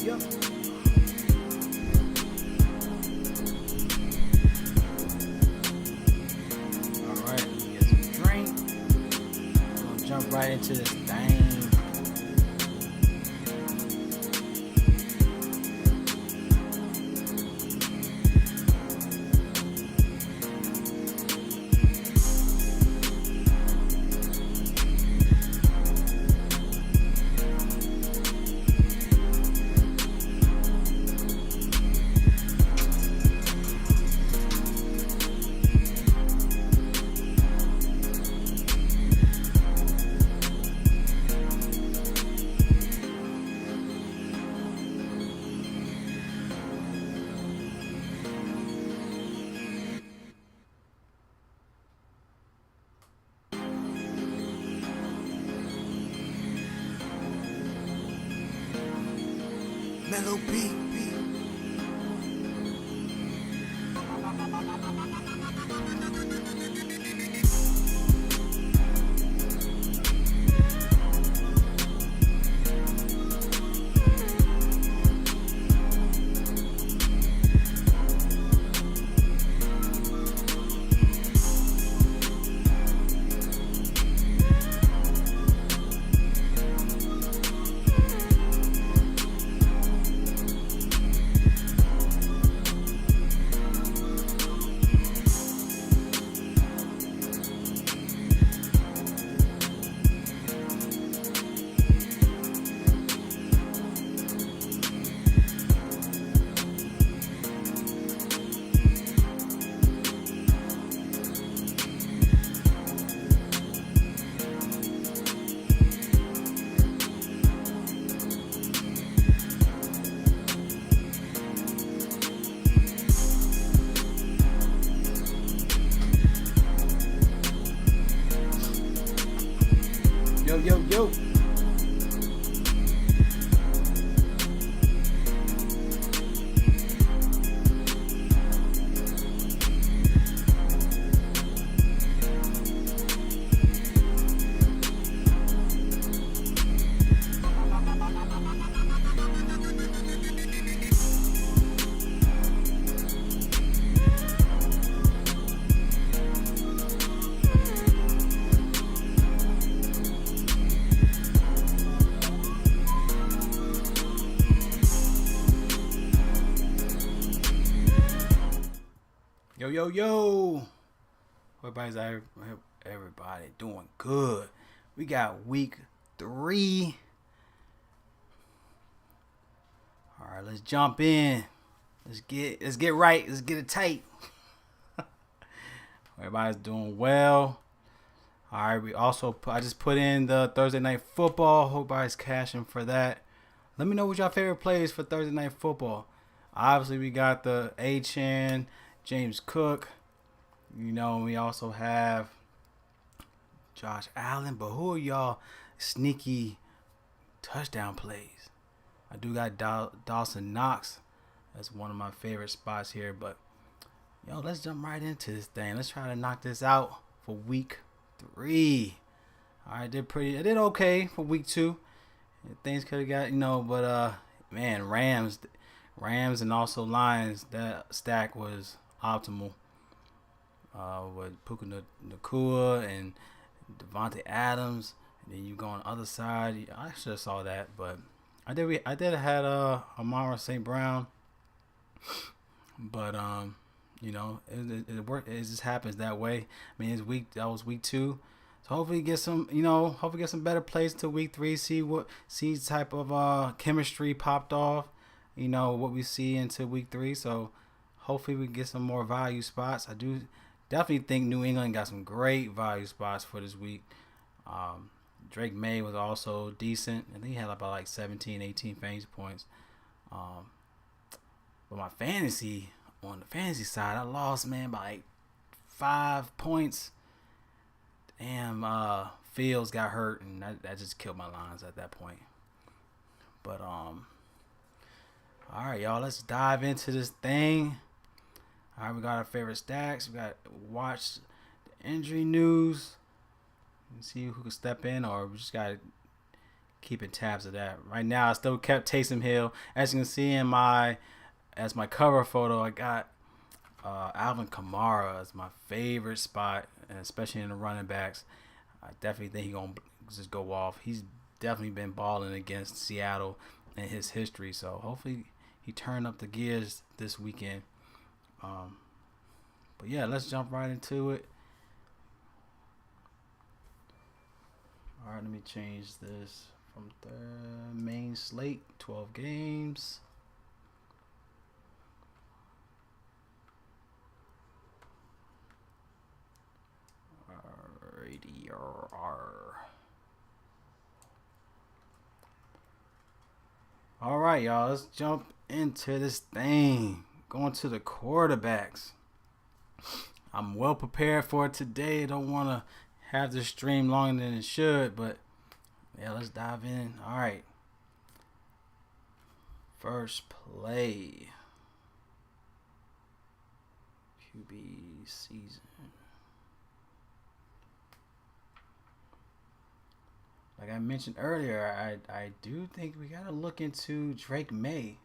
Yup. Alright, let me get some drink. I'm gonna jump right into this thing. Mellow beat. Yo. Yo. Everybody doing good. We got week 3. All right, let's jump in. Let's get right. Let's get it tight. Everybody's doing well. All right, I just put in the Thursday night football. Hope everybody's cashing for that. Let me know what your favorite plays for Thursday night football. Obviously, we got the A-Chan, James Cook. You know, we also have Josh Allen. But who are y'all sneaky touchdown plays? I do got Dawson Knox. That's one of my favorite spots here. But, yo, let's jump right into this thing. Let's try to knock this out for week 3. All right, I did okay for week 2. Things could have got, but, man, Rams and also Lions, that stack was optimal. With Puka Nacua and Devontae Adams, and then you go on the other side. I should have saw that, but I did had Amara St. Brown, but it worked. It just happens that way. I mean, that was week 2, so hopefully get some better plays to week 3. See type of chemistry popped off. What we see into week 3. So hopefully we get some more value spots. I do definitely think New England got some great value spots for this week. Drake May was also decent. I think he had about 17, 18 fantasy points. But on the fantasy side, I lost, man, by 5 points. Damn, Fields got hurt, and that just killed my lines at that point. But all right, y'all, let's dive into this thing. All right, we got our favorite stacks. We got watch the injury news and see who can step in, or we just got to keeping tabs of that. Right now, I still kept Taysom Hill. As you can see in my cover photo, I got Alvin Kamara as my favorite spot, and especially in the running backs. I definitely think he's gonna just go off. He's definitely been balling against Seattle in his history, so hopefully he turned up the gears this weekend. But yeah, let's jump right into it. All right, let me change this from the main slate, 12 games. Alrighty. All right, y'all, let's jump into this thing. Going to the quarterbacks. I'm well prepared for it today. Don't want to have this stream longer than it should, but yeah, let's dive in. All right. First play. QB season. Like I mentioned earlier, I do think we got to look into Drake May.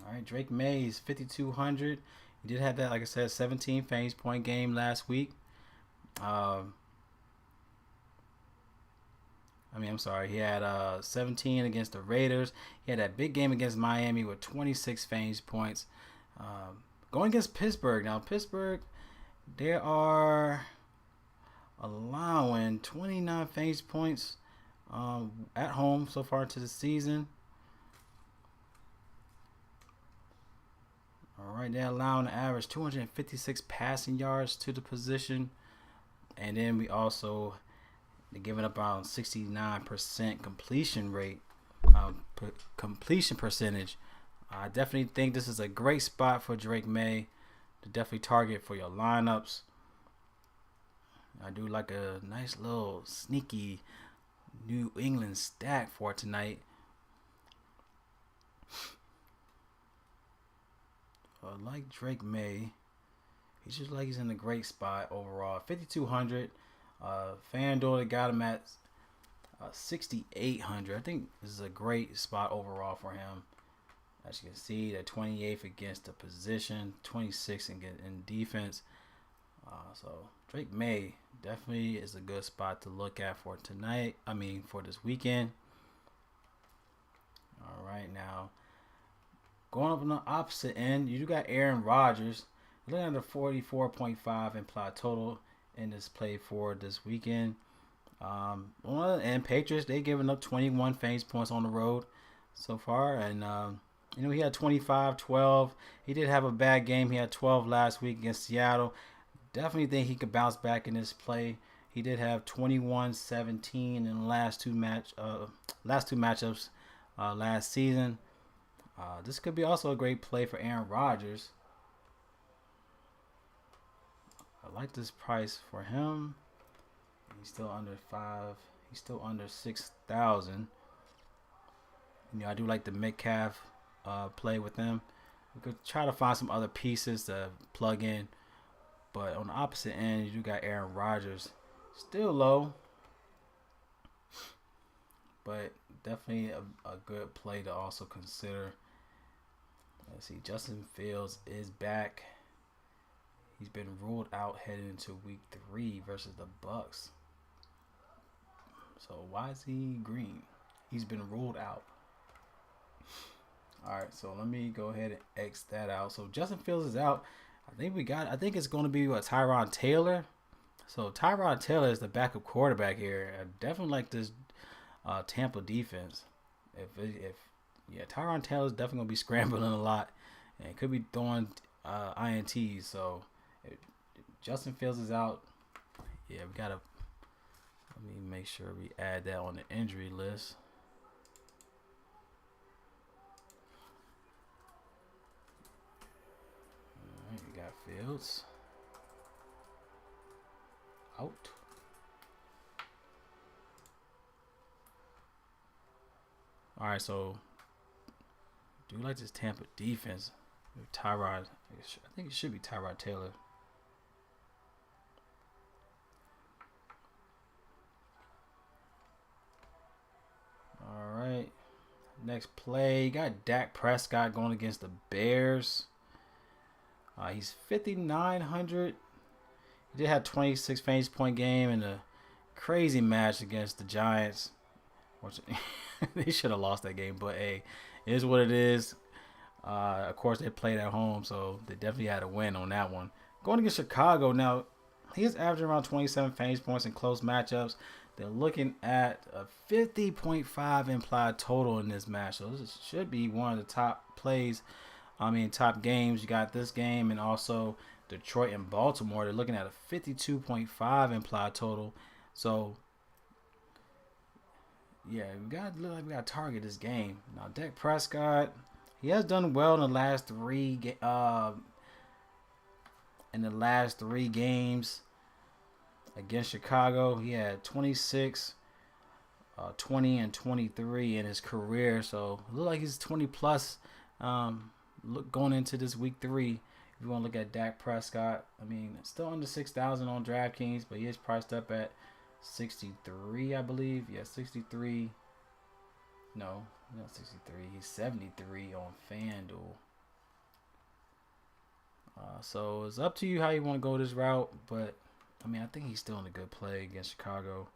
All right, Drake May is 5,200. He did have that, like I said, 17 fantasy point game last week. I'm sorry. He had 17 against the Raiders. He had that big game against Miami with 26 fantasy points. Going against Pittsburgh. Now, Pittsburgh, they are allowing 29 fantasy points at home so far into the season. All right, they're allowing an average 256 passing yards to the position. And then we also, they're giving up around 69% completion rate, completion percentage. I definitely think this is a great spot for Drake May to definitely target for your lineups. I do like a nice little sneaky New England stack for tonight. I like Drake May. He's just like he's in a great spot overall. 5,200. FanDuel, they got him at 6,800. I think this is a great spot overall for him. As you can see, they're 28th against the position, 26th in defense. So Drake May definitely is a good spot to look at for tonight. For this weekend. All right, now going up on the opposite end, you do got Aaron Rodgers. Looking at the 44.5 implied total in this play for this weekend. And Patriots, they giving up 21 fantasy points on the road so far, and he had 25, 12. He did have a bad game. He had 12 last week against Seattle. Definitely think he could bounce back in this play. He did have 21-17 in the last two matchups last season. This could be also a great play for Aaron Rodgers. I like this price for him. He's still under 5. He's still under 6,000. I do like the Metcalf play with them. We could try to find some other pieces to plug in. But on the opposite end, you got Aaron Rodgers. Still low. But definitely a good play to also consider. Let's see. Justin Fields is back. He's been ruled out heading into week 3 versus the Bucks. So why is he green? He's been ruled out. All right, so let me go ahead and X that out. So Justin Fields is out. I think it's going to be Tyrod Taylor. So Tyrod Taylor is the backup quarterback here. I definitely like this Tampa defense. Tyrod Taylor is definitely going to be scrambling a lot and could be throwing INTs. So if Justin Fields is out, we gotta. Let me make sure we add that on the injury list. We got Fields out. All right, so do you like this Tampa defense with Tyrod? I think it should be Tyrod Taylor. Next play, you got Dak Prescott going against the Bears. He's 5,900. He did have 26 fantasy point game in a crazy match against the Giants. Which they should have lost that game, but hey, it is what it is. Of course, they played at home, so they definitely had a win on that one. Going against Chicago now, he is averaging around 27 fantasy points in close matchups. They're looking at a 50.5 implied total in this match, so this should be one of the top plays. Top games. You got this game and also Detroit and Baltimore. They're looking at a 52.5 implied total. So yeah, we got to target this game. Now, Dak Prescott, he has done well in the last three games against Chicago. He had 26, 20, and 23 in his career. So it looks like he's 20 plus. Going into this week 3. If you want to look at Dak Prescott, still under 6,000 on DraftKings, but he is priced up at 63, I believe. Yeah, 63. No, not 63. He's 73 on FanDuel. So it's up to you how you want to go this route, but I think he's still in a good play against Chicago.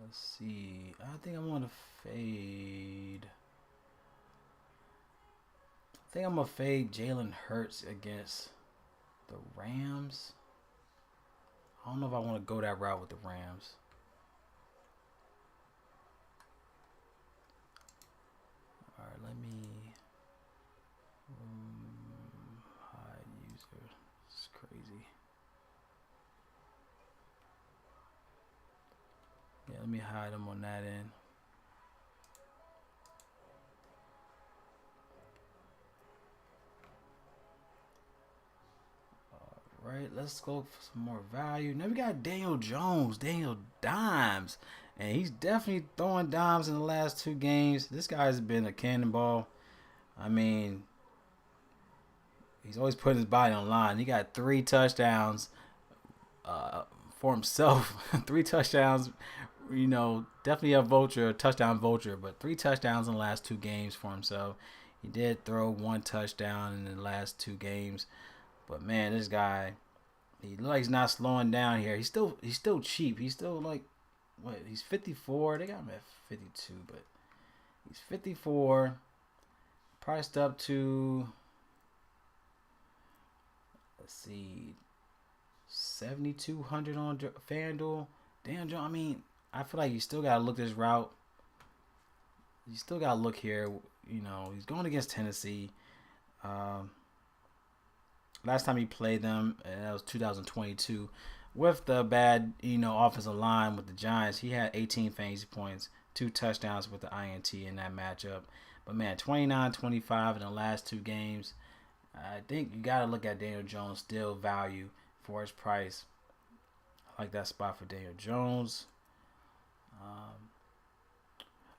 Let's see. I think I'm going to fade. I think I'm going to fade Jalen Hurts against the Rams. I don't know if I want to go that route with the Rams. All right, let me hide user. It's crazy. Yeah, let me hide them on that end. Right, let's go for some more value. Now we got Daniel Jones, Daniel Dimes, and he's definitely throwing dimes in the last 2 games. This guy's been a cannonball. He's always putting his body on line. He got 3 touchdowns for himself. 3 touchdowns, definitely a touchdown vulture, but 3 touchdowns in the last 2 games for himself. He did throw 1 touchdown in the last 2 games. But man, this guy, he looks like he's not slowing down here. He's still cheap. He's still he's 54. They got him at 52, but he's 54. Priced up to, let's see, 7,200 on FanDuel. Damn, John. I feel like you still gotta look this route. You still gotta look here. He's going against Tennessee. Last time he played them, and that was 2022, with the bad, offensive line with the Giants. He had 18 fantasy points, 2 touchdowns with the INT in that matchup. But man, 29-25 in the last 2 games. I think you got to look at Daniel Jones, still value for his price. I like that spot for Daniel Jones. I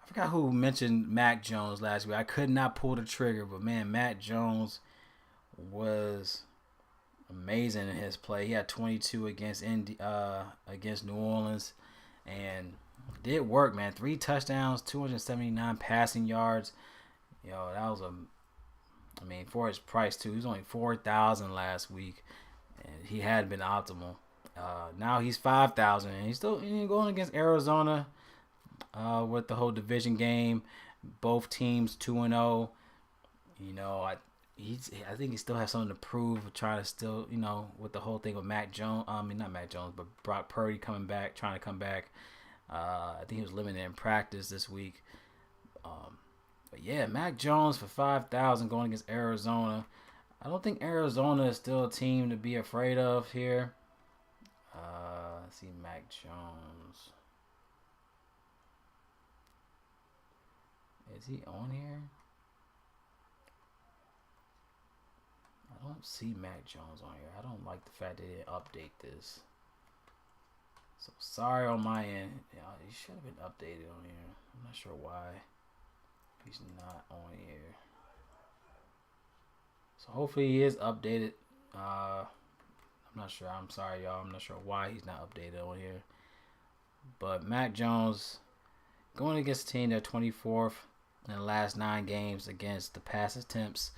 forgot who mentioned Mac Jones last week. I could not pull the trigger, but man, Mac Jones was amazing in his play. He had 22 against New Orleans, and did work, man. 3 touchdowns, 279 passing yards. That was for his price too. He was only 4,000 last week, and he had been optimal. Now he's 5,000, and he's still going against Arizona with the whole division game. Both teams 2-0. I think he still has something to prove. Trying to still, with the whole thing with Mac Jones. Not Mac Jones, but Brock Purdy trying to come back. I think he was limited in practice this week. But yeah, Mac Jones for 5,000 going against Arizona. I don't think Arizona is still a team to be afraid of here. Let's see, Mac Jones. Is he on here? I don't see Mac Jones on here. I don't like the fact that they didn't update this. So sorry on my end. He should have been updated on here. I'm not sure why he's not on here. So hopefully he is updated. I'm not sure. I'm sorry, y'all. I'm not sure why he's not updated on here. But Mac Jones going against a team that 24th in the last 9 games against the pass attempts,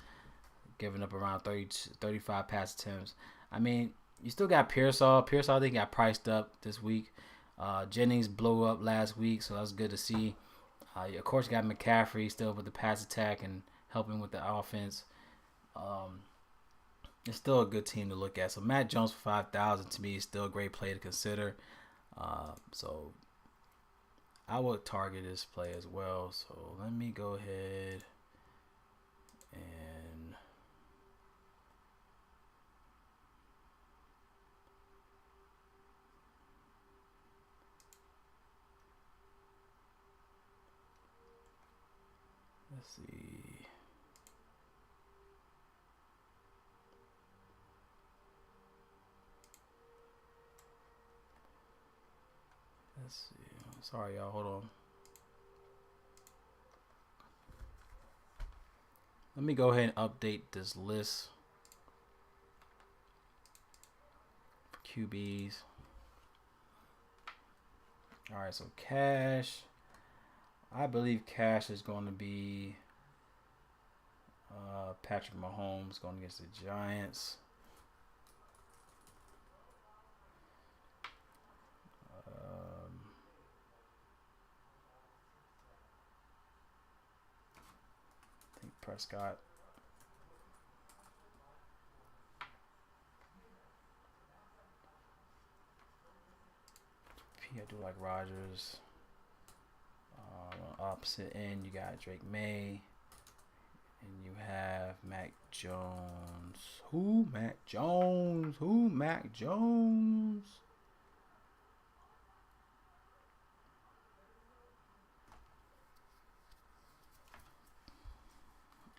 giving up around 35 pass attempts. I mean, you still got Pearsall. Pearsall, I think, got priced up this week. Jennings blew up last week, so that's good to see. Of course, you got McCaffrey still with the pass attack and helping with the offense. It's still a good team to look at. So Matt Jones for 5,000 to me is still a great play to consider. So I would target this play as well. So let me go ahead and let's see. Let's see. Sorry, y'all. Hold on. Let me go ahead and update this list for QBs. All right, so Cash. I believe Cash is going to be Patrick Mahomes going against the Giants. I think Prescott. I do like Rodgers. On opposite end, you got Drake May. And you have Mac Jones. Who? Mac Jones. Who? Mac Jones.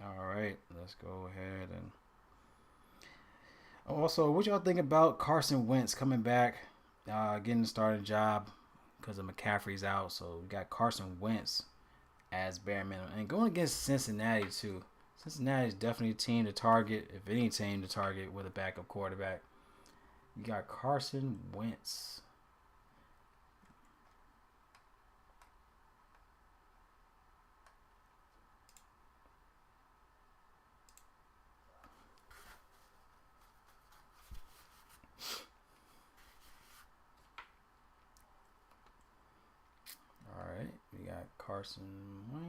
All right, let's go ahead and. Also, what y'all think about Carson Wentz coming back, getting the starting job because of McCaffrey's out? So we got Carson Wentz as bare minimum, and going against Cincinnati too. Cincinnati is definitely a team to target, if any team to target with a backup quarterback. You got Carson Wentz. All right, we got Carson Wentz.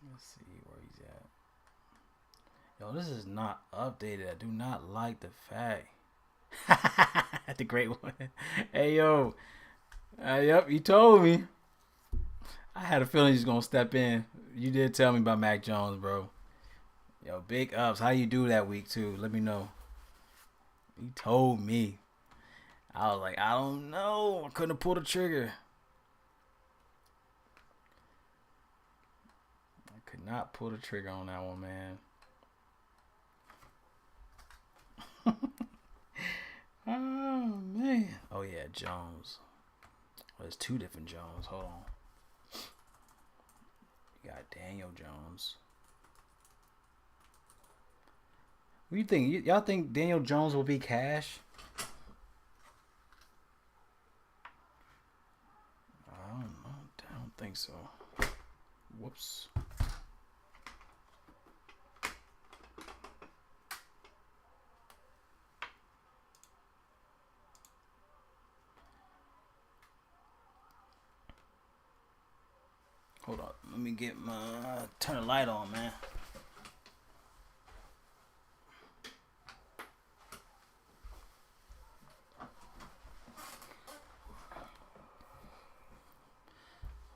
Let's see where he's at. Yo, this is not updated. I do not like the fact. The great one. Hey, yo. Yep, you told me. I had a feeling he's going to step in. You did tell me about Mac Jones, bro. Yo, big ups. How you do that week, too? Let me know. You told me. I was like, I don't know. I couldn't have pulled the trigger. I could not pull the trigger on that one, man. Oh, man. Oh, yeah, Jones. Well, there's 2 different Jones. Hold on. You got Daniel Jones. What do you think? Y'all think Daniel Jones will be cash? I don't know. I don't think so. Whoops. Hold on. Let me get my turn the light on, man.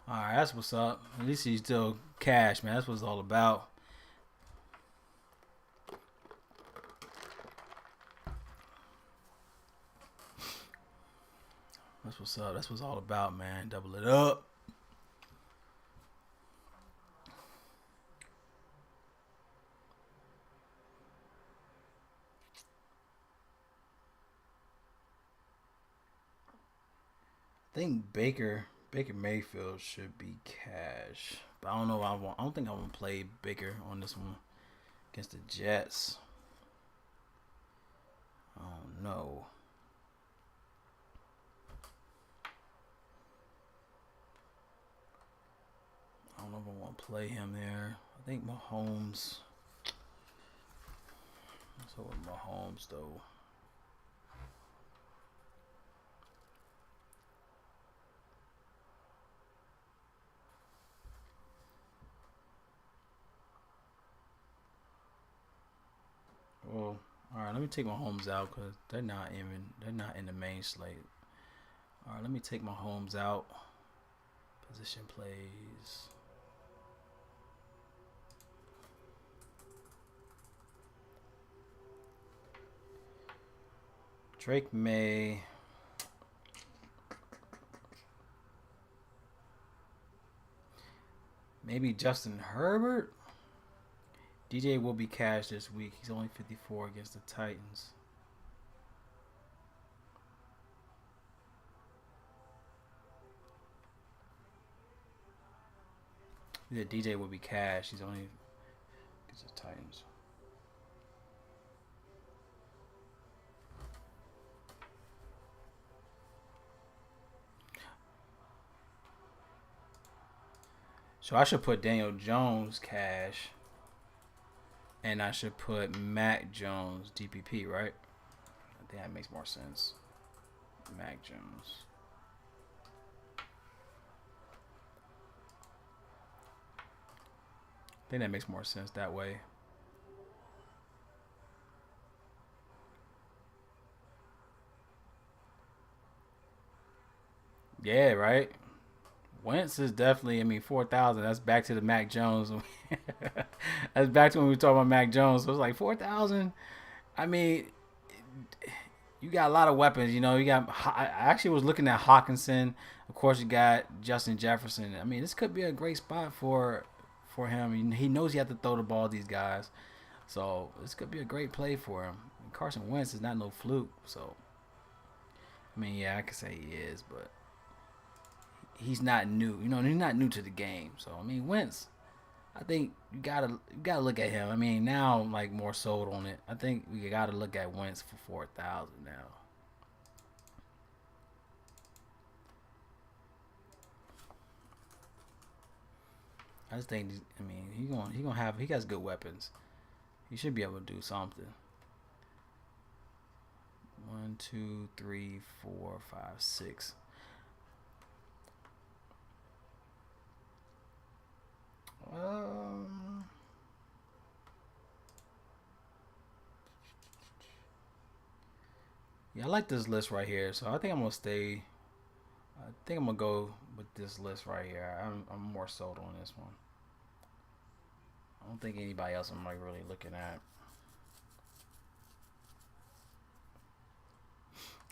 Alright, that's what's up. At least he's still cash, man. That's what it's all about. That's what's up. That's what it's all about, man. Double it up. I think Baker Mayfield should be cash. But I don't know. I don't think I want to play bigger on this one against the Jets. I don't know. I don't know if I want to play him there. I think Mahomes. Let's go with Mahomes though. Well, all right. Let me take Mahomes out because they're not in the main slate. All right, let me take Mahomes out. Position plays. Drake May. Maybe Justin Herbert. DJ will be cashed this week. He's only 54 against the Titans. Yeah, DJ will be cashed. He's only against the Titans. So I should put Daniel Jones cash. And I should put Mac Jones DPP, right? I think that makes more sense. Mac Jones. I think that makes more sense that way. Yeah, right? Wentz is definitely, 4,000. That's back to the Mac Jones. That's back to when we were talking about Mac Jones. So it's like 4,000. I mean, you got a lot of weapons. You got. I actually was looking at Hawkinson. Of course, you got Justin Jefferson. This could be a great spot for him. He knows he has to throw the ball to these guys. So this could be a great play for him. Carson Wentz is not no fluke. So, yeah, I could say he is, but he's not new. He's not new to the game. So Wentz, I think you gotta look at him. Now I'm like more sold on it. I think we gotta look at Wentz for 4,000 now. I just think he has good weapons. He should be able to do something. 1, 2, 3, 4, 5, 6. Yeah, I like this list right here, so I think I'm gonna stay. I think I'm gonna go with this list right here. I'm more sold on this one. I don't think anybody else I'm like really looking at.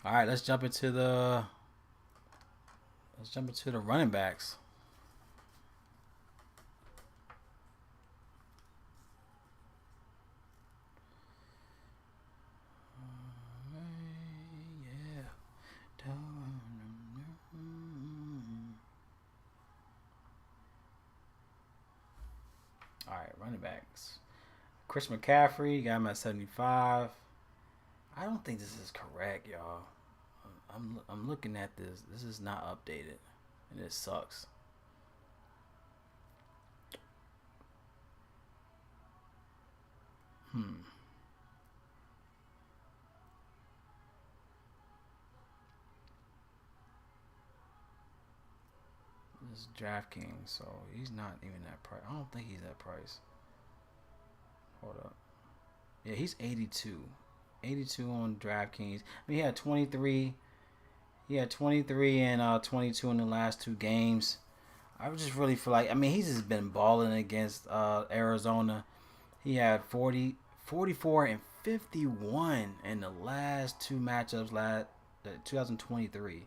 All right, let's jump into the running backs. All right, running backs. Chris McCaffrey, got him at 75. I don't think this is correct, y'all. I'm looking at this. This is not updated, and it sucks. This is Draftkings, so he's not even that price. I don't think he's that price. Hold up. Yeah, he's 82. 82 on DraftKings. He had 23. He had 23 and 22 in the last two games. I just really feel like, he's just been balling against Arizona. He had 40, 44, and 51 in the last two matchups 2023.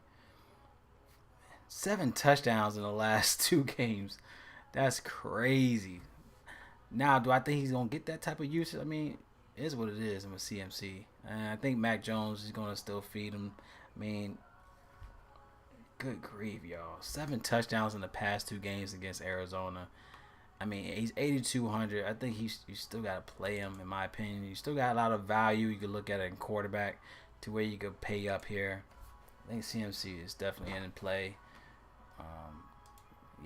7 touchdowns in the last two games. That's crazy. Now, do I think he's going to get that type of usage? It is what it is. I'm a CMC. And I think Mac Jones is going to still feed him. Good grief, y'all. 7 touchdowns in the past two games against Arizona. I mean, he's 8,200. I think you still got to play him, in my opinion. You still got a lot of value. You could look at it in quarterback to where you could pay up here. I think CMC is definitely in play.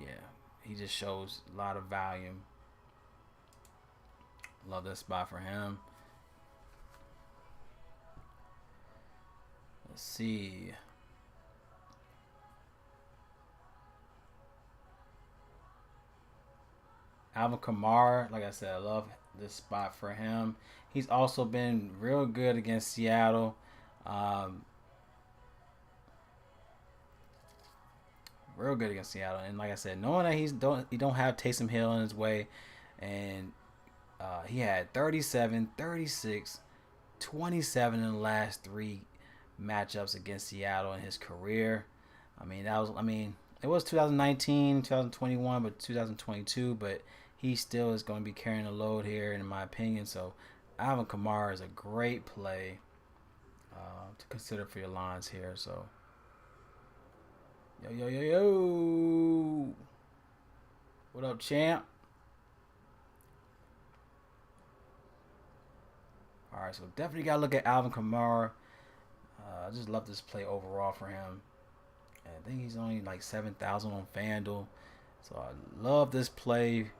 Yeah, he just shows a lot of volume. Love that spot for him. Let's see. Alvin Kamara, like I said, I love this spot for him. He's also been real good against Seattle. Um, Real good against Seattle. And like I said, knowing that he don't have Taysom Hill in his way, and he had 37, 36, 27 in the last three matchups against Seattle in his career. It was 2019, 2021, but 2022, but he still is going to be carrying the load here, in my opinion. So Alvin Kamara is a great play to consider for your lines here. So, yo. What up, champ? All right, so definitely got to look at Alvin Kamara. I just love this play overall for him. And I think he's only like 7,000 on FanDuel. So I love this play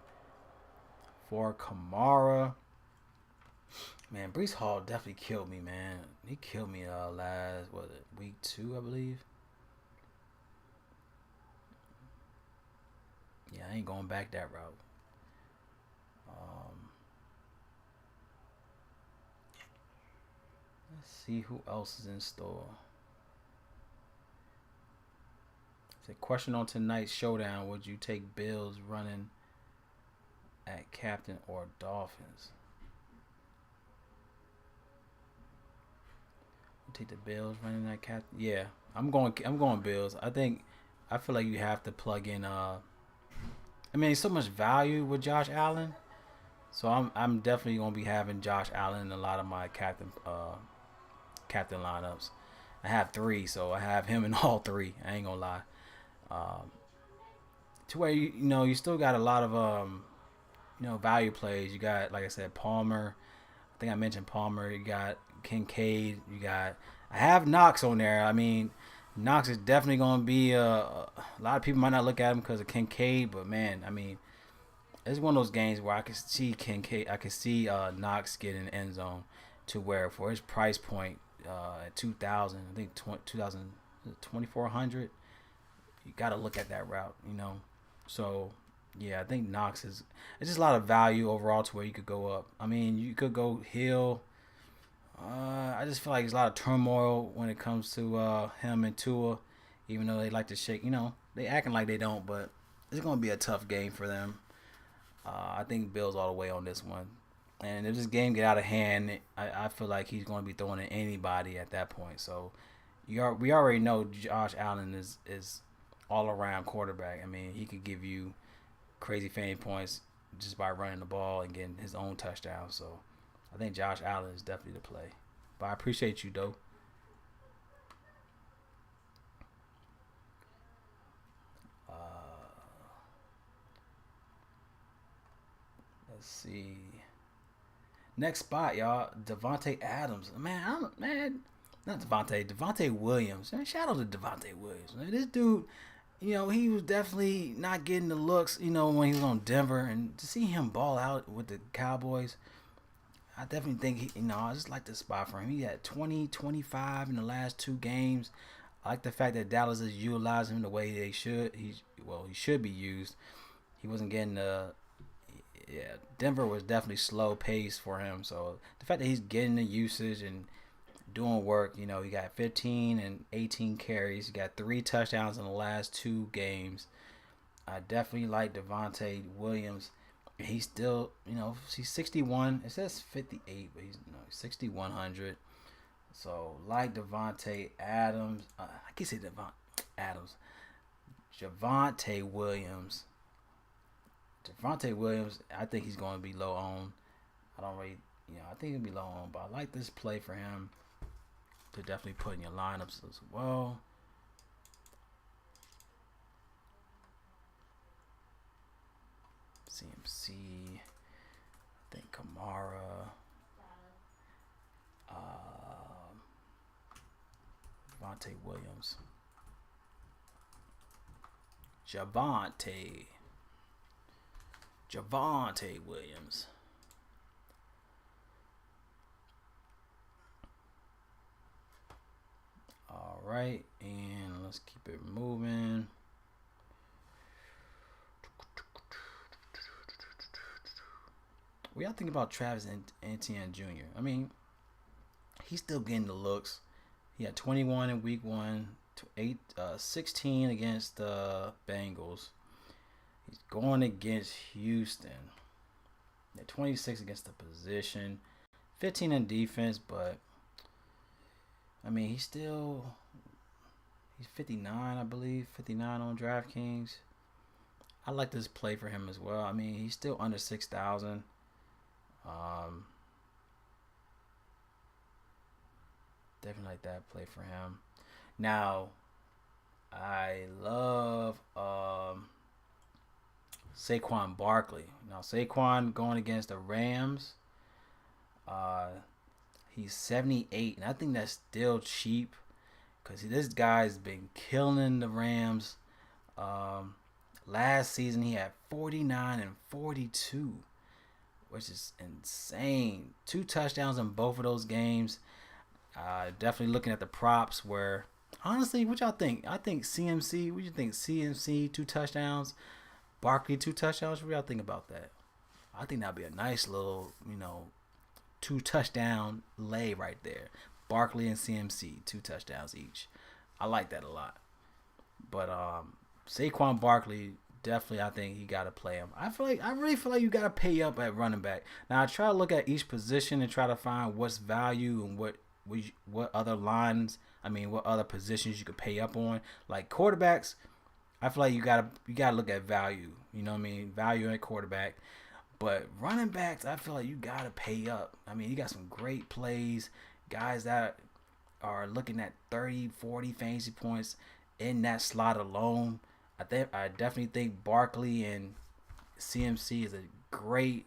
for Kamara. Man, Breece Hall definitely killed me, man. He killed me last, week 2, I believe. Yeah, I ain't going back that route. Let's see who else is in store. It's a question on tonight's showdown. Would you take Bills running at captain or Dolphins? Take the Bills running that captain. Yeah, I'm going Bills. I feel like you have to plug in. So much value with Josh Allen, so I'm definitely gonna be having Josh Allen in a lot of my captain lineups. I have 3, so I have him in all 3. I ain't gonna lie. To where you still got a lot of value plays. You got, like I said, Palmer. I think I mentioned Palmer. You got Kincaid. I have Knox on there. I mean, Knox is definitely going to be a lot of people might not look at him because of Kincaid, but man, I mean, it's one of those games where I can see Kincaid. I can see Knox getting the end zone to where for his price point at 2,000, I think 2,400. You got to look at that route, So yeah, I think Knox it's just a lot of value overall to where you could go up. I mean, you could go Hill. I just feel like there's a lot of turmoil when it comes to him and Tua, even though they like to shake. They acting like they don't, but it's going to be a tough game for them. I think Bills all the way on this one. And if this game get out of hand, I feel like he's going to be throwing at anybody at that point. So we already know Josh Allen is all-around quarterback. I mean, he could give you crazy fantasy points just by running the ball and getting his own touchdown. So I think Josh Allen is definitely the play. But I appreciate you, though. Let's see. Next spot, y'all. Devontae Adams. Man, not Devontae Williams. Man, shout out to Devontae Williams. Man, this dude, he was definitely not getting the looks, when he was on Denver. And to see him ball out with the Cowboys, I definitely think I just like this spot for him. He had 20, 25 in the last 2 games. I like the fact that Dallas is utilizing him the way they should. He should be used. He wasn't getting Denver was definitely slow pace for him. So the fact that he's getting the usage and doing work, he got 15 and 18 carries. He got 3 touchdowns in the last 2 games. I definitely like Devontae Williams. He's still, he's 61. It says 58, but he's 6,100. So, like Devontae Adams. I can't say Devontae Adams. Javonte Williams. Javonte Williams, I think he's going to be low on. I think he'll be low on. But I like this play for him to definitely put in your lineups as well. CMC. I think Kamara. Javonte Williams. Javonte Williams. All right, and let's keep it moving. What y'all think about Travis Etienne Jr.? I mean, he's still getting the looks. He had 21 in week 1, 16 against the Bengals. He's going against Houston. He had 26 against the position, 15 in defense, but I mean, he's 59, I believe, 59 on DraftKings. I like this play for him as well. I mean, he's still under 6,000. Definitely like that play for him. Now, I love Saquon Barkley. Now, Saquon going against the Rams. He's 78, and I think that's still cheap because this guy's been killing the Rams. Last season, he had 49 and 42, which is insane. 2 touchdowns in both of those games. Definitely looking at the props where, honestly, what y'all think? I think CMC, what you think? CMC, 2 touchdowns. Barkley, 2 touchdowns. What y'all think about that? I think that'd be a nice little, 2 touchdown lay right there. Barkley and CMC, 2 touchdowns each. I like that a lot. But Saquon Barkley, definitely, I think you got to play him. I really feel like you got to pay up at running back. Now I try to look at each position and try to find what's value and what other lines. I mean, what other positions you could pay up on. Like quarterbacks, I feel like you gotta look at value. You know what I mean? Value at quarterback. But running backs, I feel like you gotta pay up. I mean, you got some great plays, guys that are looking at 30, 40 fantasy points in that slot alone. I definitely think Barkley and CMC is a great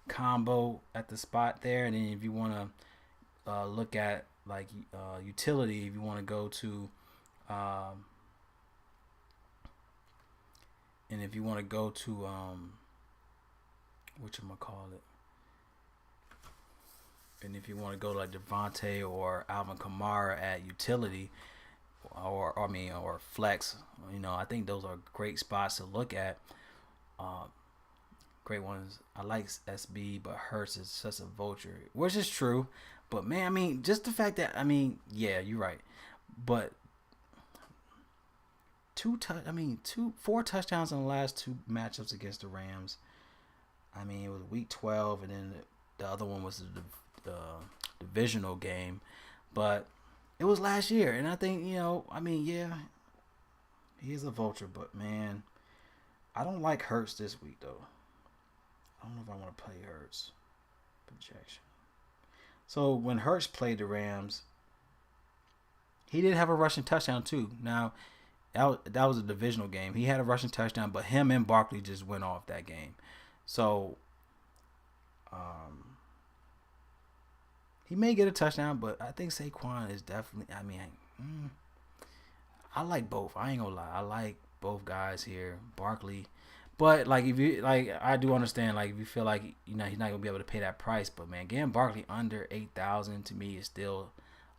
combo at the spot there. And then if you want to look at like utility, if you want to go to whatchamacallit, and if you want to go like Devontae or Alvin Kamara at utility, or flex, I think those are great spots to look at. Great ones. I like SB, but Hurts is such a vulture, which is true. But man, I mean, just the fact that yeah, you're right. But 4 touchdowns in the last 2 matchups against the Rams. I mean, it was week 12, and then the other one was the divisional game, but it was last year, and I think yeah, he is a vulture, but man, I don't like Hurts this week though. I don't know if I want to play Hurts projection. So when Hurts played the Rams, he did have a rushing touchdown too. Now, that was a divisional game. He had a rushing touchdown, but him and Barkley just went off that game. So, he may get a touchdown, but I think Saquon is definitely. I like both. I ain't gonna lie. I like both guys here, Barkley. But like if you I do understand. Like if you feel like he's not gonna be able to pay that price, but man, getting Barkley under 8,000 to me is still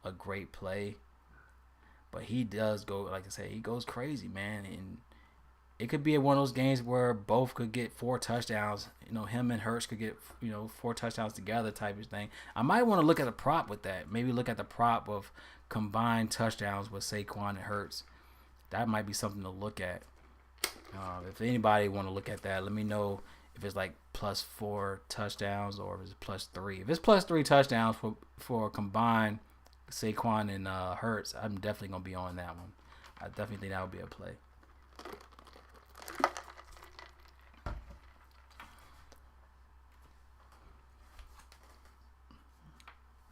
a great play. But he does go, like I said, he goes crazy, man, and it could be one of those games where both could get 4 touchdowns. Him and Hurts could get 4 touchdowns together, type of thing. I might want to look at a prop with that. Maybe look at the prop of combined touchdowns with Saquon and Hurts. That might be something to look at. If anybody want to look at that, let me know if it's like +4 touchdowns or if it's +3. If it's +3 touchdowns for combined Saquon and Hurts, I'm definitely gonna be on that one. I definitely think that would be a play.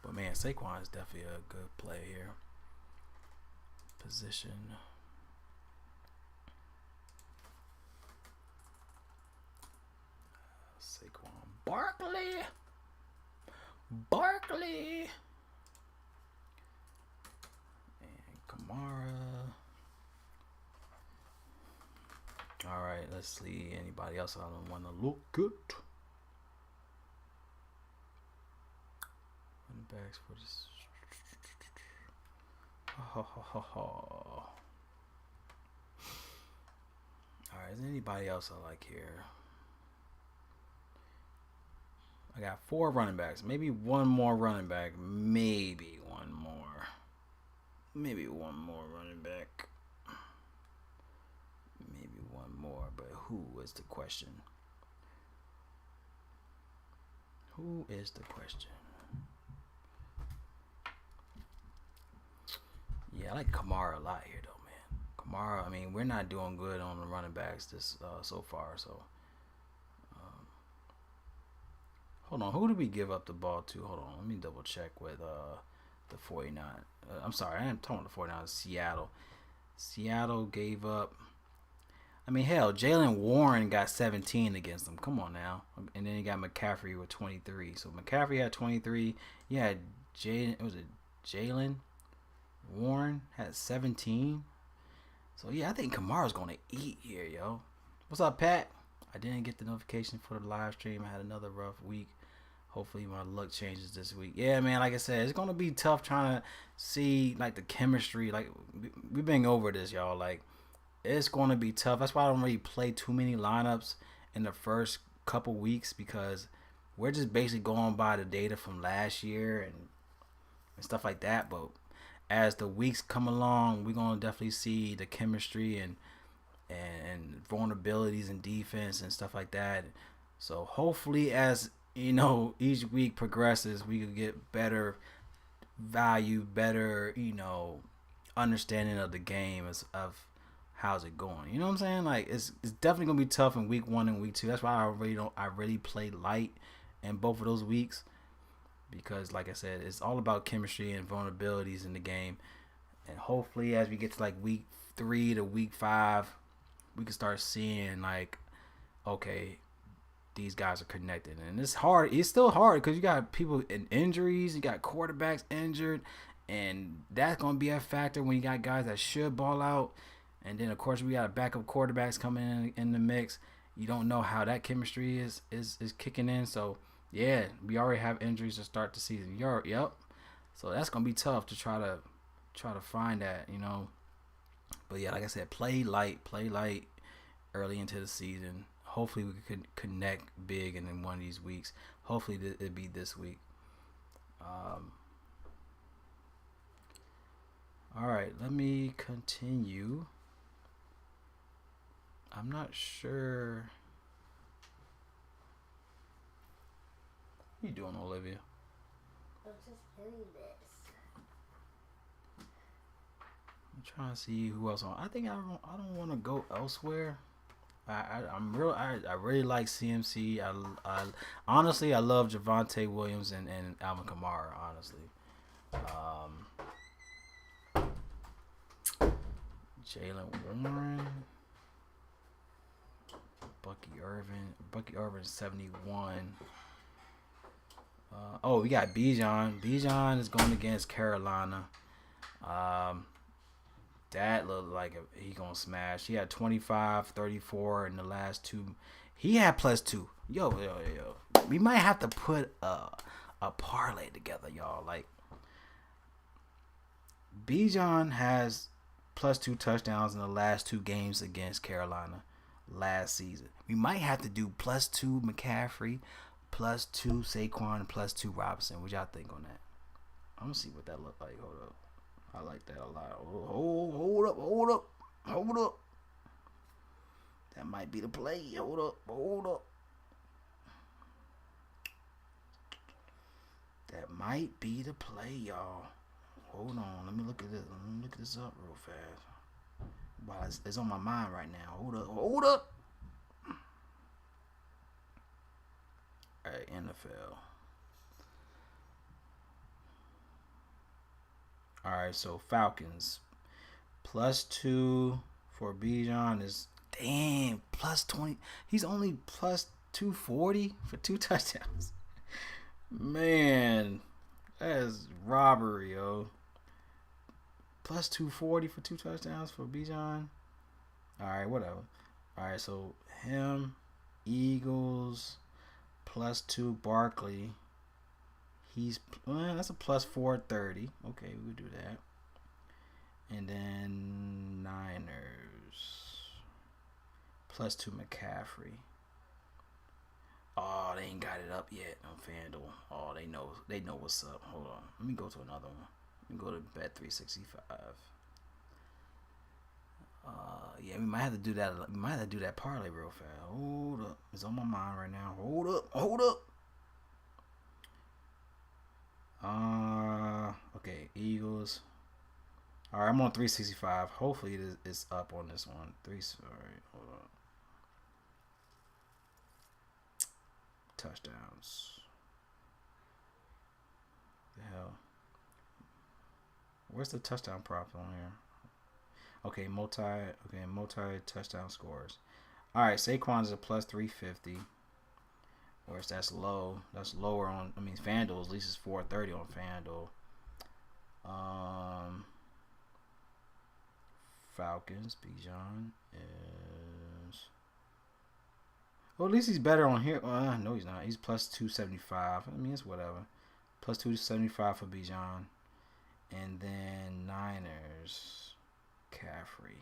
But man, Saquon is definitely a good play here. Position. Barkley. And Kamara. All right, let's see anybody else I don't want to look good. Running backs for this. All right, is there anybody else I like here? I got 4 running backs. Maybe one more running back. Maybe one more. Maybe one more running back. Maybe one more. But who is the question? Who is the question? Yeah, I like Kamara a lot here, though, man. Kamara, I mean, we're not doing good on the running backs this so far, so. Hold on, who did we give up the ball to? Hold on, let me double check with the 49. I'm sorry, I am talking about the 49. Seattle. Seattle gave up. I mean, hell, Jalen Warren got 17 against them. Come on now. And then you got McCaffrey with 23. So McCaffrey had 23. You had Jalen Warren had 17. So yeah, I think Kamara's gonna eat here, yo. What's up, Pat? I didn't get the notification for the live stream. I had another rough week. Hopefully my luck changes this week. Yeah, man, like I said, it's going to be tough trying to see, like, the chemistry. Like, we've been over this, y'all. Like, it's going to be tough. That's why I don't really play too many lineups in the first couple weeks, because we're just basically going by the data from last year and stuff like that. But as the weeks come along, we're going to definitely see the chemistry and vulnerabilities in defense and stuff like that. So hopefully, as you know, each week progresses, we could get better value, better, understanding of the game of how's it going. You know what I'm saying? Like, it's definitely gonna be tough in week 1 and week 2. That's why I really play light in both of those weeks, because like I said, it's all about chemistry and vulnerabilities in the game. And hopefully, as we get to like week 3 to week 5, we can start seeing, like, okay, these guys are connected. And it's hard. It's still hard because you got people in injuries. You got quarterbacks injured. And that's going to be a factor when you got guys that should ball out. And then, of course, we got backup quarterbacks coming in the mix. You don't know how that chemistry is kicking in. So, yeah, we already have injuries to start the season. Yep. So that's going to be tough to try to find that, But, yeah, like I said, play light early into the season. Hopefully we could connect big in one of these weeks. Hopefully it'll be this week. All right, let me continue. I'm not sure. What are you doing, Olivia? I'm just doing this. I'm trying to see who else on. I think I don't want to go elsewhere. I really like CMC. Honestly, I love Javonte Williams and Alvin Kamara. Honestly, Jalen Warren, Bucky Irvin 71. We got Bijan. Bijan is going against Carolina. That looked like he gonna smash. He had 25, 34 in the last 2. He had +2. Yo. We might have to put a parlay together, y'all. Like, Bijan has +2 touchdowns in the last 2 games against Carolina last season. We might have to do +2 McCaffrey, +2 Saquon, +2 Robinson. What y'all think on that? I'm gonna see what that look like. Hold up. I like that a lot. Hold up. That might be the play. Hold up. That might be the play, y'all. Hold on. Let me look at this. Let me look this up real fast. Wow, it's on my mind right now. Hold up. All right, NFL. All right, so Falcons +2 for Bijan is +20. He's only 240 for 2 touchdowns. Man, that is robbery, yo. Plus 240 for 2 touchdowns for Bijan. All right, whatever. All right, so him, Eagles, +2 Barkley. That's a plus 430. Okay, we'll do that. And then Niners, +2 McCaffrey. Oh, they ain't got it up yet on FanDuel. Oh, they know what's up. Hold on, let me go to another one. Let me go to Bet365. Yeah, we might have to do that. We might have to do that parlay real fast. Hold up, it's on my mind right now. Hold up. Okay, Eagles. All right, I'm on 365. Hopefully, it's up on this one. All right, hold on. Touchdowns. The hell? Where's the touchdown prop on here? Okay, multi touchdown scores. All right, Saquon's a plus 350. Whereas that's low. That's lower on. I mean, FanDuel at least is 430 on FanDuel. Falcons. Bijan is. Well, at least he's better on here. No, he's not. He's plus 275. I mean, it's whatever. Plus 275 for Bijan. And then Niners. McCaffrey.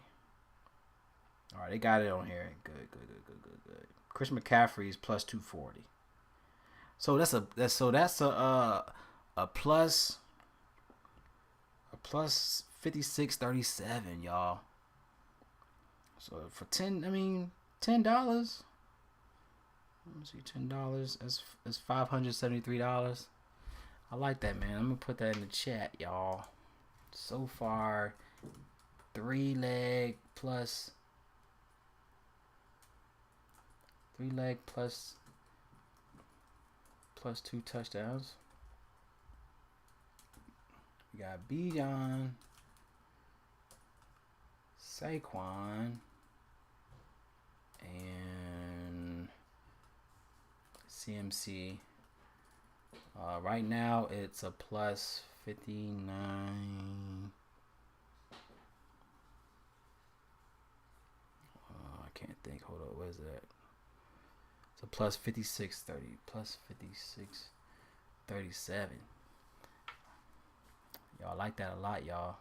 All right, they got it on here. Good. Chris McCaffrey is plus 240. So that's a plus 56.37, y'all. So for $10. Let me see, $10. That's $573. I like that, man. I'm gonna put that in the chat, y'all. So far, 3-leg plus plus 2 touchdowns. We got Bijan, Saquon, and CMC. Right now it's a plus 59. I can't think. Hold on. What is that? It's a plus 56.30. Plus 56.37. Y'all like that a lot, y'all.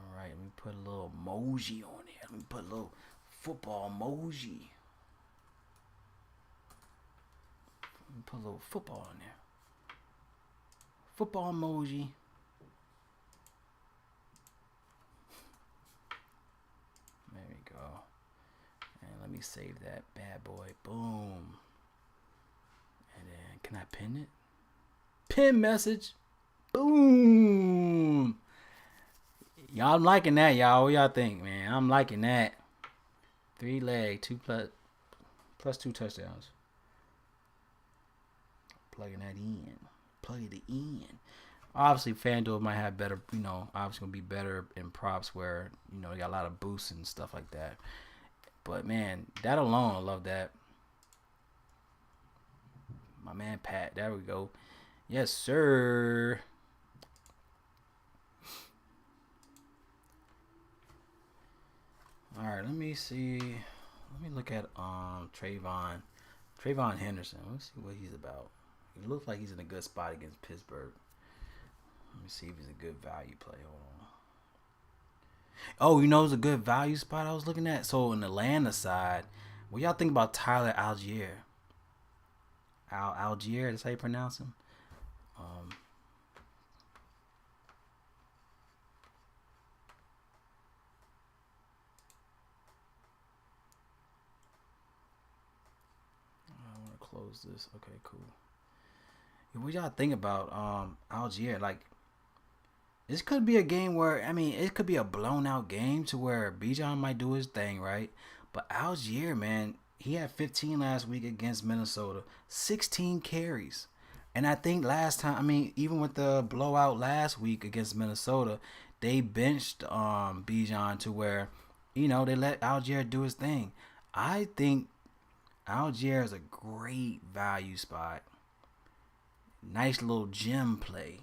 Alright, let me put a little emoji on there. Let me put a little football emoji. Let me put a little football in there. Football emoji. There we go. And let me save that bad boy. Boom. And then, can I pin it? Pin message. Boom. Y'all, I'm liking that, y'all. What y'all think, man? I'm liking that. 3-leg, plus 2 touchdowns. Plugging that in. Plug it in. Obviously, FanDuel might have better, obviously going to be better in props where, they got a lot of boosts and stuff like that. But, man, that alone, I love that. My man, Pat. There we go. Yes, sir. All right, let me see. Let me look at Trayvon Henderson. Let's see what he's about. He looks like he's in a good spot against Pittsburgh. Let me see if he's a good value play. Hold on. Oh, it's a good value spot I was looking at. So in the Atlanta side, what y'all think about Tyler Algier? Algier, that's how you pronounce him. I want to close this. Okay, cool. What y'all think about Algier? Like, this could be a game where, it could be a blown out game to where Bijan might do his thing, right? But Algier, man, he had 15 last week against Minnesota, 16 carries. And I think last time, even with the blowout last week against Minnesota, they benched Bijan to where, they let Algier do his thing. I think Algier is a great value spot. Nice little gem play.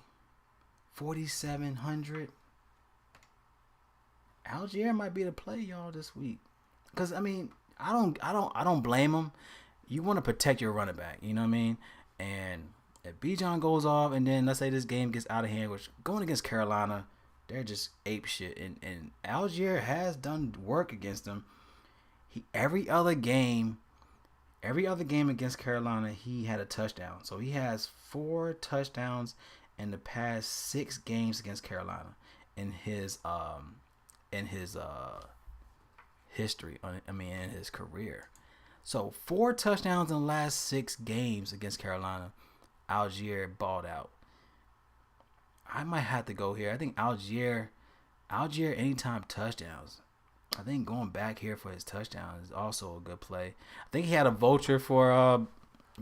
4,700. Algier might be the play, y'all, this week. Cause I mean, I don't blame him. You want to protect your running back, you know what I mean? And if Bijan goes off, and then let's say this game gets out of hand, which going against Carolina, they're just ape shit. And Algier has done work against them. Every other game against Carolina, he had a touchdown. So he has 4 touchdowns in the past 6 games against Carolina in his history. In his career. So 4 touchdowns in the last 6 games against Carolina. Algier balled out. I might have to go here. I think Algier anytime touchdowns. I think going back here for his touchdown is also a good play. I think he had a vulture for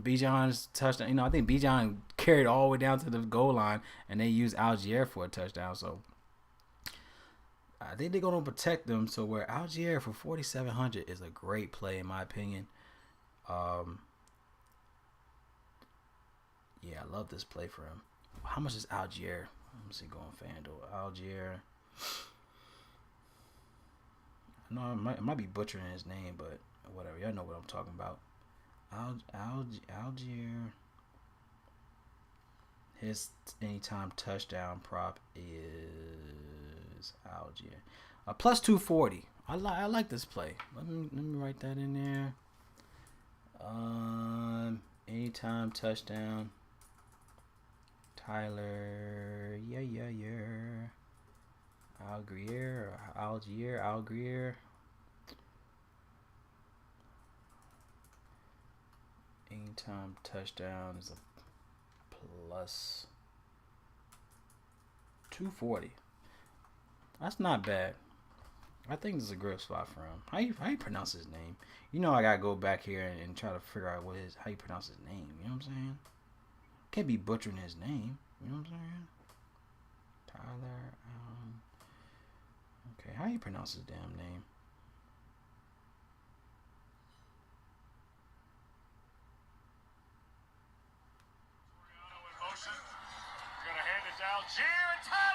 Bijan's touchdown. I think Bijan carried all the way down to the goal line, and they used Algier for a touchdown. So I think they're going to protect them. So where Algier for 4,700 is a great play in my opinion. Yeah, I love this play for him. How much is Algier? Let me see, go on FanDuel. Algier. No, I might be butchering his name, but whatever. Y'all know what I'm talking about. Algier. His anytime touchdown prop is Algier. Plus 240. I like this play. Let me write that in there. Anytime touchdown. Tyler. Yeah. Algier. Anytime touchdown is a plus 240. That's not bad. I think this is a great spot for him. How you pronounce his name? I gotta go back here and try to figure out how you pronounce his name. You know what I'm saying? Can't be butchering his name. You know what I'm saying? Tyler. Okay, how you pronounce his damn name?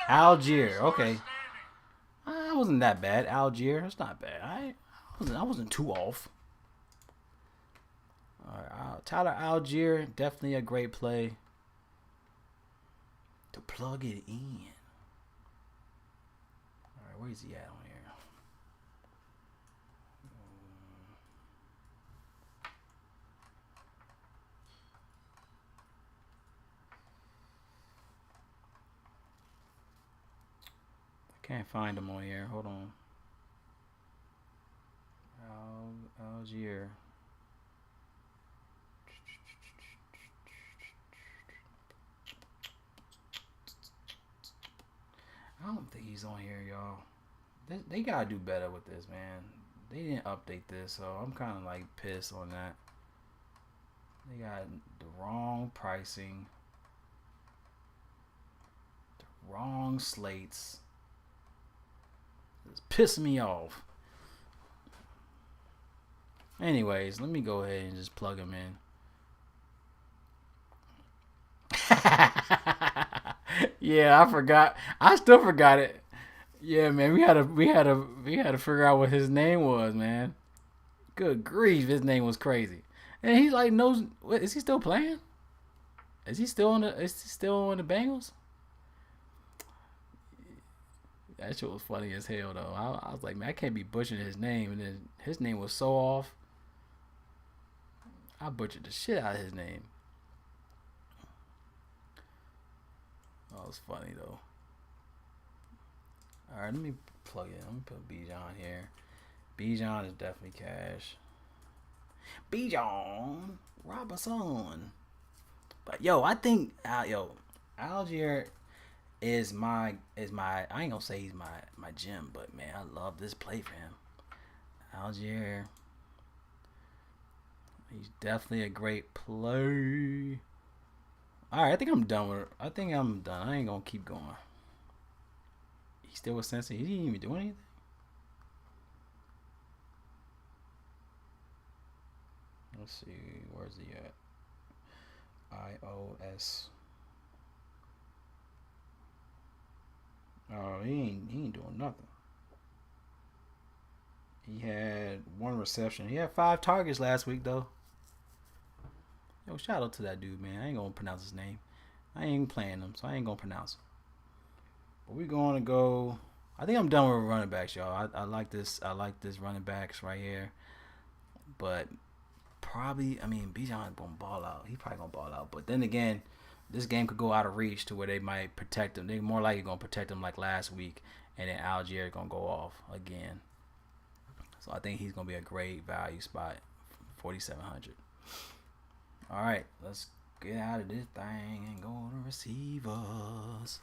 Algier. Okay. I wasn't that bad. Algier. It's not bad. I wasn't too off. All right, Tyler Algier, definitely a great play to plug it in. All right, where's he at on here? I can't find him on here. Hold on. Algier. I don't think he's on here, y'all. They gotta do better with this, man. They didn't update this, so I'm kind of like pissed on that. They got the wrong pricing, the wrong slates. It's pissing me off. Anyways, let me go ahead and just plug him in. Yeah, I forgot. I still forgot it. Yeah, man, we had to figure out what his name was, man. Good grief, his name was crazy. And he like knows. What, is he still playing? Is he still on the Bengals? That shit was funny as hell though. I was like, man, I can't be butchering his name, and then his name was so off. I butchered the shit out of his name. That was funny though. Alright, let me plug it. Let me put Bijan here. Bijan is definitely cash. Bijan Robinson. But I think Algier is my I ain't gonna say he's my gem, but man, I love this play for him. Algier. He's definitely a great play. Alright, I think I'm done. I ain't gonna keep going. He still was Cincy. He didn't even do anything. Let's see, where's he at? iOS. Oh, he ain't doing nothing. He had 1 reception. He had 5 targets last week though. Yo, shout out to that dude, man. I ain't gonna pronounce his name. I ain't playing him, so I ain't gonna pronounce him. But we're gonna go. I think I'm done with running backs, y'all. I like this. I like this running backs right here. But probably, I mean, Bijan's gonna ball out. He probably gonna ball out. But then again, this game could go out of reach to where they might protect him. They more likely gonna protect him like last week, and then Algier gonna go off again. So I think he's gonna be a great value spot, 4,700. All right, let's get out of this thing and go to receivers.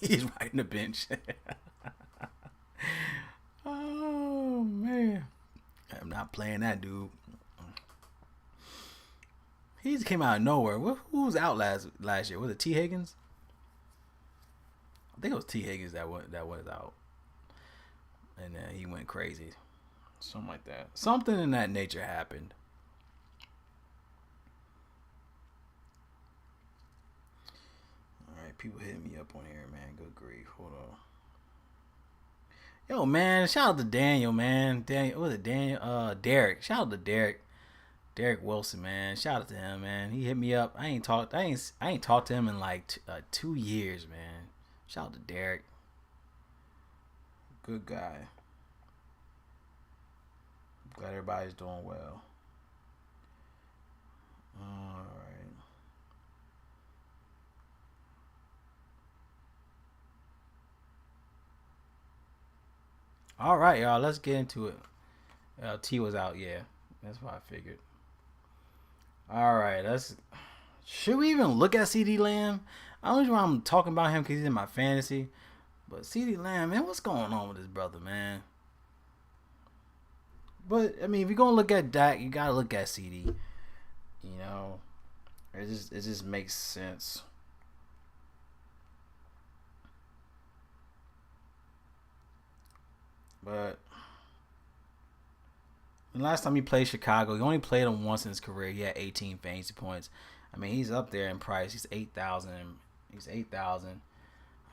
He's right in the bench. Oh man, I'm not playing that dude. He just came out of nowhere. Who was out last year? Was it T Higgins? I think it was T Higgins that was out, and then he went crazy, something like that. Something in that nature happened. All right, people hitting me up on here, man. Good grief. Hold on. Yo, man, shout out to Daniel, man. Daniel, what was it? Daniel, Derek. Shout out to Derek. Derek Wilson, man. Shout out to him, man. He hit me up. I ain't talked to him in like 2 years, man. Shout out to Derek. Good guy. Glad everybody's doing well. All right. All right, y'all. Let's get into it. T was out, yeah. That's what I figured. All right, should we even look at CD Lamb? I don't know why I'm talking about him because he's in my fantasy. But CD Lamb, man, what's going on with this brother, man? But, I mean, if you're going to look at Dak, you got to look at CD. You know, it just makes sense. But the last time he played Chicago, he only played him once in his career. He had 18 fantasy points. I mean, he's up there in price. He's 8,000. He's 8,000.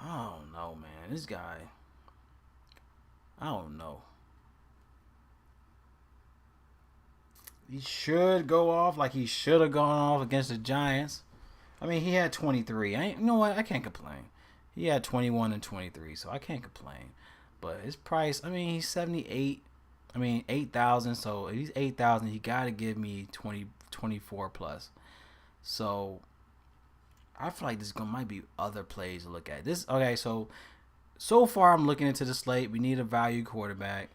I don't know, man. This guy, I don't know. He should go off like he should have gone off against the Giants. I mean, he had 23. You know what? I can't complain. He had 21 and 23, so I can't complain. But his price, I mean, he's 78. I mean, 8,000. So if he's 8,000, he got to give me 24 plus. So I feel like this might be other plays to look at. Okay, so far I'm looking into the slate. We need a value quarterback.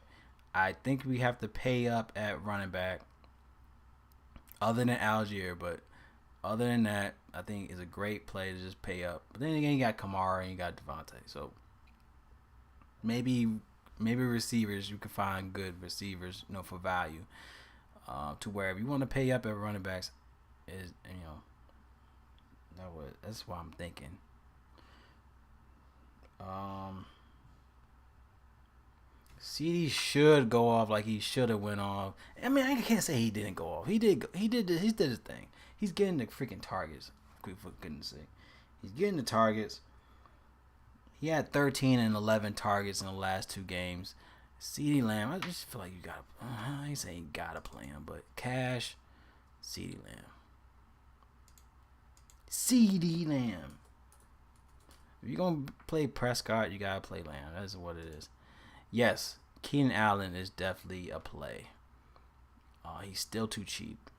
I think we have to pay up at running back. Other than Algier, but other than that, I think it's a great play to just pay up. But then again, you got Kamara and you got Devontae. So maybe receivers, you can find good receivers, for value. To where if you want to pay up at running backs, that's what I'm thinking. CD should go off like he should have went off. I mean, I can't say he didn't go off. He did his thing. He's getting the freaking targets. For goodness sake, he's getting the targets. He had 13 and 11 targets in the last 2 games. CD Lamb, I just feel like you gotta. I ain't saying you gotta play him, but cash CD Lamb. CD Lamb. If you're gonna play Prescott, you gotta play Lamb. That's what it is. Yes, Keenan Allen is definitely a play. He's still too cheap.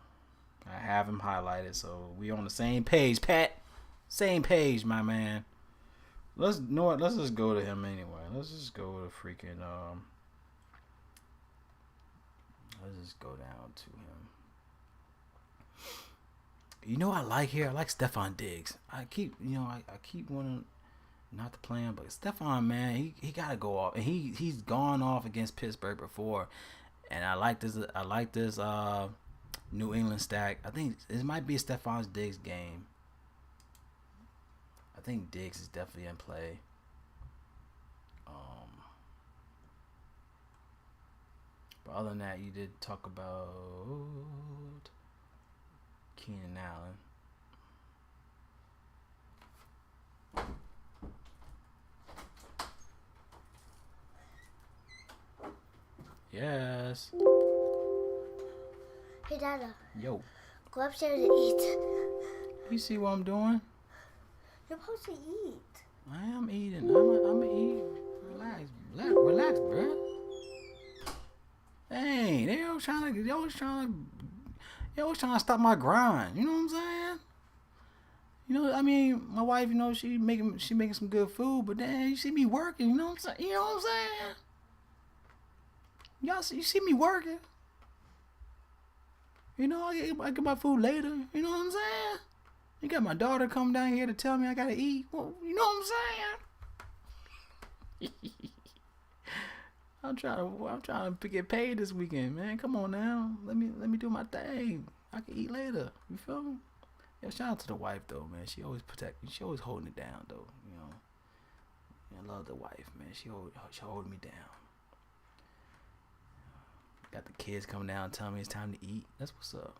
I have him highlighted, so we on the same page, Pat. Same page, my man. Let's just go to him anyway. Let's just go to freaking Let's just go down to him. You know what I like here? I like Stephon Diggs. I keep wanting not to play him, but Stephon, man, he gotta go off, and he's gone off against Pittsburgh before, and I like this New England stack. I think it might be a Stephon Diggs game. I think Diggs is definitely in play. But other than that, you did talk about Keenan Allen. Yes. Hey, Dada. Yo. Go upstairs and eat. You see what I'm doing? You're supposed to eat. I am eating. I'm eat. Relax, bro. Dang, they always trying to stop my grind. You know what I'm saying? You know, I mean, my wife, you know, she making some good food, but then you see me working. You know what I'm saying? You know what I'm saying? You see me working. You know, I get my food later. You know what I'm saying? You got my daughter come down here to tell me I gotta eat. Well, you know what I'm saying? I'm trying to get paid this weekend, man. Come on now. Let me do my thing. I can eat later. You feel me? Yeah, shout out to the wife though, man. She always she always holding it down though. You know. I love the wife, man. She holding me down. Got the kids coming down and telling me it's time to eat. That's what's up.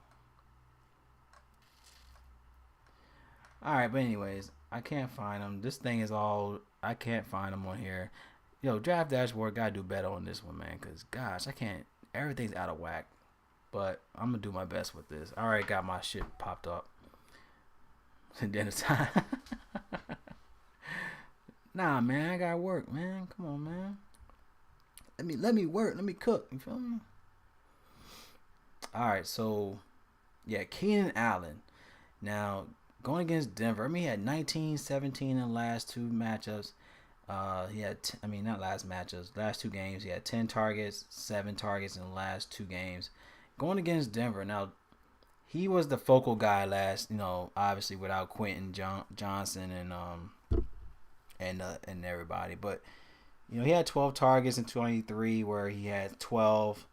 Alright, but anyways, I can't find them. This thing is all... I can't find them on here. Yo, Draft Dashboard gotta do better on this one, man. Because, gosh, I can't... Everything's out of whack. But I'm gonna do my best with this. I already got my shit popped up. And then it's time. Nah, man. I gotta work, man. Come on, man. Let me work. Let me cook. You feel me? Alright, so... Yeah, Keenan Allen. Now... Going against Denver, I mean, he had 19, 17 in the last two matchups. He had, not last matchups, last two games. He had 10 targets, 7 targets in the last two games. Going against Denver, now, he was the focal guy last, obviously without Quentin Johnson and everybody. But, he had 12 targets in 23, where he had 12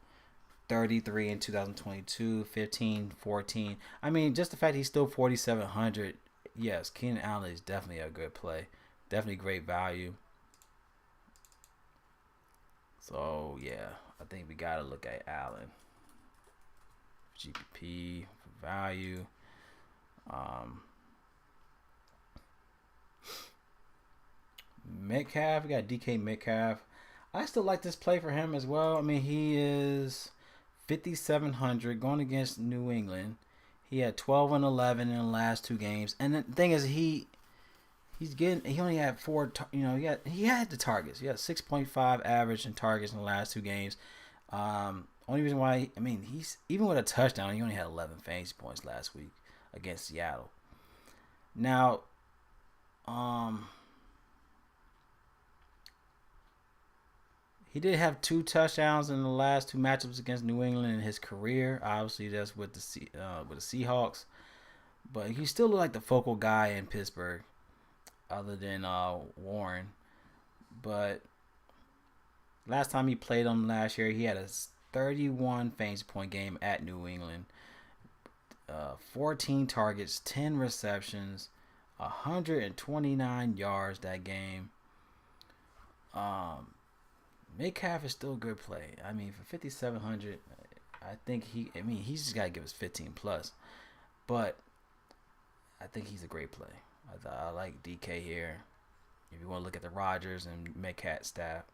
33 in 2022, 15, 14. I mean, just the fact he's still 4,700. Yes, Keenan Allen is definitely a good play. Definitely great value. So, yeah, I think we got to look at Allen. GPP for value. Metcalf, we got DK Metcalf. I still like this play for him as well. I mean, he is 5,700 going against New England. He had 12 and 11 in the last two games. And the thing is, he only had he had the targets. He had 6.5 average in targets in the last two games. Only reason why, he's even with a touchdown, he only had 11 fantasy points last week against Seattle. Now, he did have 2 touchdowns in the last 2 matchups against New England in his career. Obviously, that's with the Seahawks. But he still looked like the focal guy in Pittsburgh, other than Warren. But last time he played him last year, he had a 31 fantasy point game at New England. 14 targets, 10 receptions, 129 yards that game. Metcalf is still a good play. I mean, for 5,700, I think he's just got to give us 15 plus. But I think he's a great play. I like DK here. If you want to look at the Rodgers and Metcalf staff,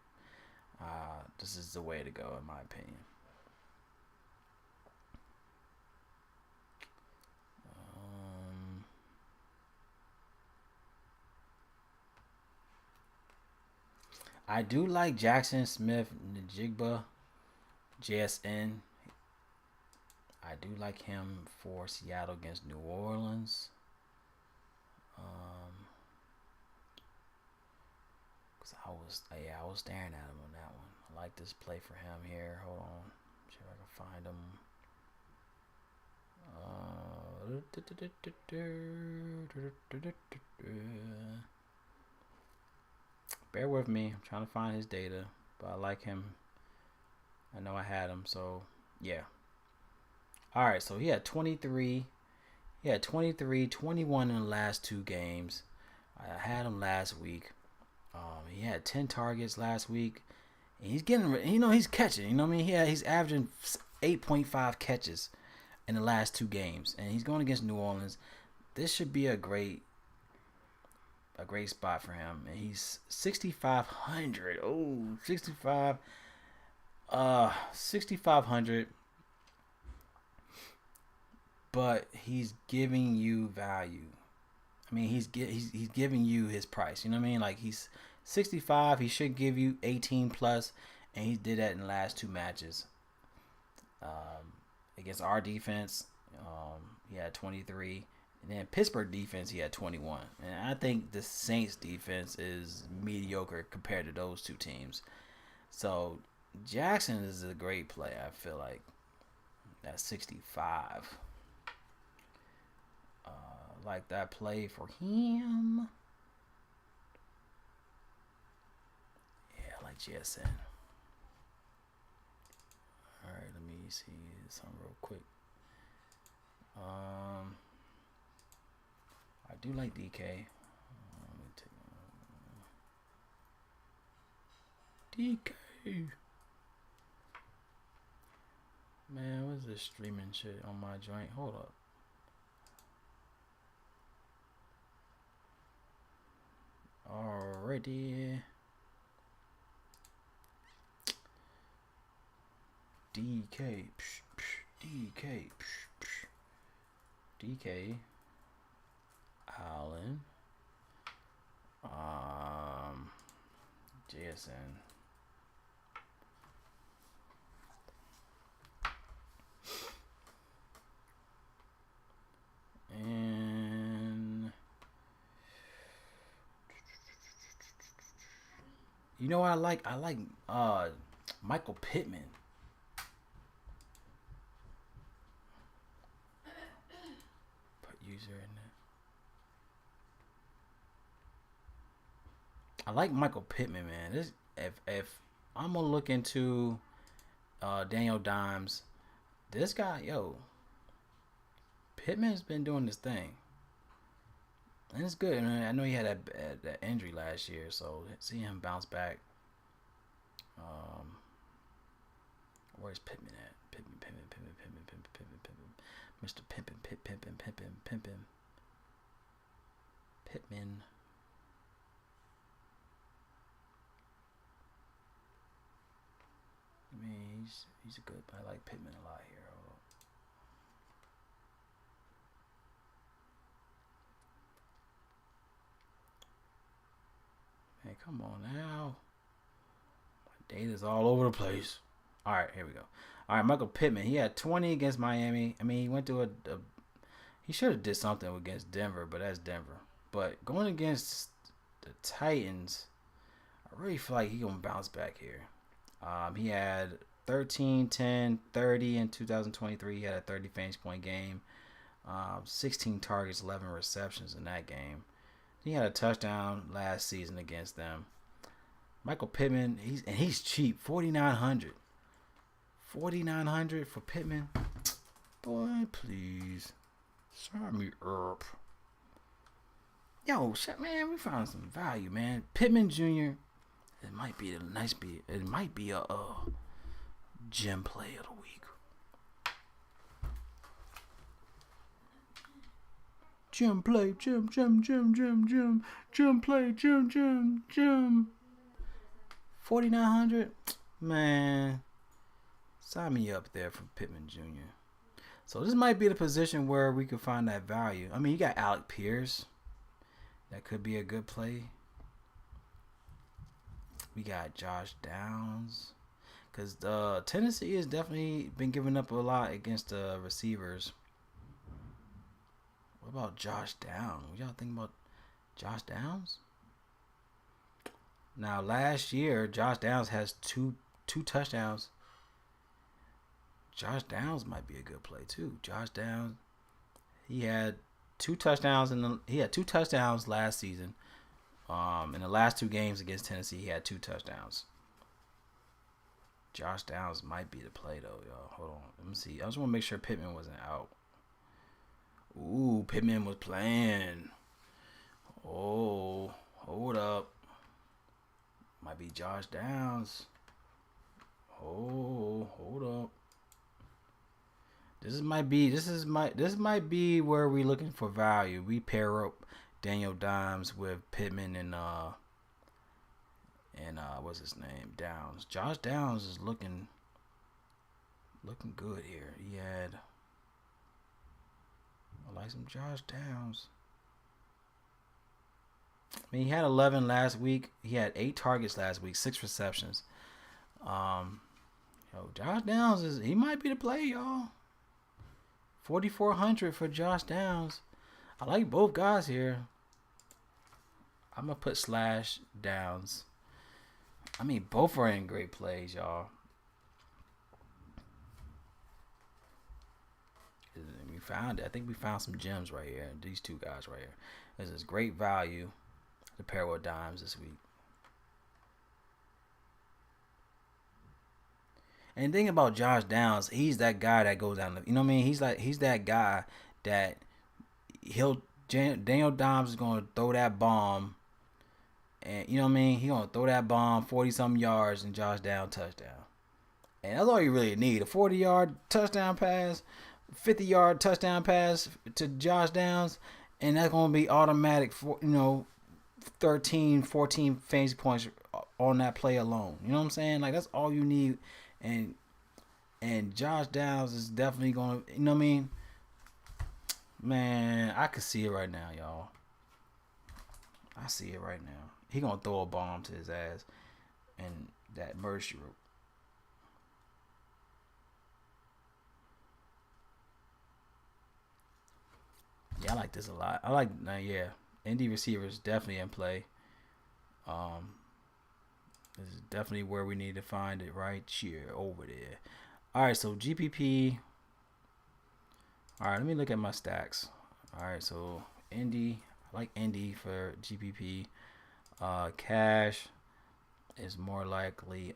this is the way to go, in my opinion. I do like Jackson Smith Njigba, JSN. I do like him for Seattle against New Orleans. Cause I was staring at him on that one. I like this play for him here. Hold on, see if I can find him. Bear with me. I'm trying to find his data, but I like him. I know I had him, so yeah. All right, so he had 23. He had 23, 21 in the last 2 games. I had him last week. He had 10 targets last week. And he's getting, he's catching. You know what I mean? He's averaging 8.5 catches in the last 2 games, and he's going against New Orleans. This should be a great spot for him. And he's 6,500. Oh, 6,500. But he's giving you value. I mean, he's giving you his price. You know what I mean? Like, he's 65. He should give you 18 plus, and he did that in the last 2 matches. Against our defense, he had 23. And then Pittsburgh defense, he had 21. And I think the Saints defense is mediocre compared to those 2 teams. So Jackson is a great play, I feel like. That's 65. Like that play for him. Yeah, I like JSN. Alright, let me see something real quick. I do like DK. DK. Man, what's this streaming shit on my joint? Hold up. Alrighty. DK. DK. DK. Allen. JSN. And you know what I like? I like Michael Pittman. Put user in there. I like Michael Pittman, man. This if I'm gonna look into Daniel Dimes, this guy, Pittman's been doing this thing, and it's good. I know he had that injury last year, so seeing him bounce back. Where's Pittman at? Pittman. Mr. Pimpin. Pittman. I mean, he's a good. I like Pittman a lot here. Man, come on now. My data's all over the place. All right, here we go. All right, Michael Pittman. He had 20 against Miami. I mean, he went to he should have did something against Denver, but that's Denver. But going against the Titans, I really feel like he's going to bounce back here. He had 13, 10, 30 in 2023. He had a 30 fantasy point game. 16 targets, 11 receptions in that game. He had a touchdown last season against them. Michael Pittman, he's cheap, 4,900. 4,900 for Pittman. Boy, please. Sign me up. Yo, shit, man, we found some value, man. Pittman Jr. It might be a gem play of the week. Gem play, gem play, gem. 4,900, man. Sign me up there for Pittman Jr. So this might be the position where we could find that value. I mean, you got Alec Pierce. That could be a good play. We got Josh Downs. Because Tennessee has definitely been giving up a lot against the receivers. What about Josh Downs? What y'all think about Josh Downs? Now, last year, Josh Downs has two touchdowns. Josh Downs might be a good play too. Josh Downs, he had 2 touchdowns he had 2 touchdowns last season. In the last 2 games against Tennessee, he had 2 touchdowns. Josh Downs might be the play though, y'all. Hold on, let me see. I just want to make sure Pittman wasn't out. Ooh, Pittman was playing. Oh, hold up. Might be Josh Downs. Oh, hold up. This might be where we looking for value. We pair up Daniel Dimes with Pittman and what's his name? Downs. Josh Downs is looking good here. I like some Josh Downs. I mean, he had 11 last week. He had 8 targets last week, 6 receptions. Josh Downs he might be the play, y'all. 4,400 for Josh Downs. I like both guys here. I'm gonna put slash Downs. I mean, both are in great plays, y'all. We found it. I think we found some gems right here. These two guys right here. This is great value to pair with Dimes this week. And the thing about Josh Downs, he's that guy that goes down. You know what I mean? He's that guy that Daniel Dimes is gonna throw that bomb, and you know what I mean? He's gonna throw that bomb 40-something yards and Josh Downs touchdown. And that's all you really need. A 40-yard touchdown pass, 50-yard touchdown pass to Josh Downs, and that's going to be automatic for 13, 14 fantasy points on that play alone. You know what I'm saying? Like, that's all you need. And Josh Downs is definitely going to, you know what I mean? Man, I can see it right now, y'all. I see it right now. He going to throw a bomb to his ass and that mercy rope. Yeah, I like this a lot. I like, indie receivers definitely in play. This is definitely where we need to find it right here, over there. All right, so GPP. All right, let me look at my stacks. All right, so Indy, I like Indy for GPP. Cash is more likely.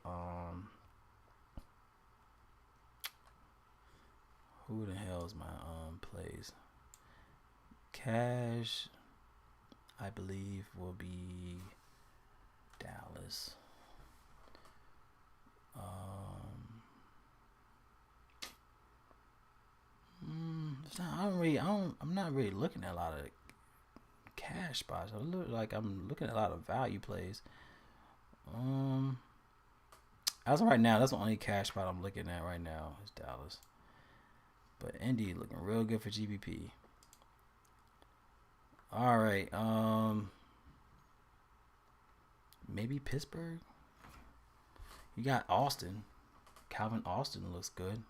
Who the hell is my plays? Cash, I believe, will be Dallas. I'm not really looking at a lot of cash spots. I look like I'm looking at a lot of value plays. As of right now, that's the only cash spot I'm looking at right now is Dallas. But Indy looking real good for GPP. All right. Maybe Pittsburgh. You got Austin. Calvin Austin looks good.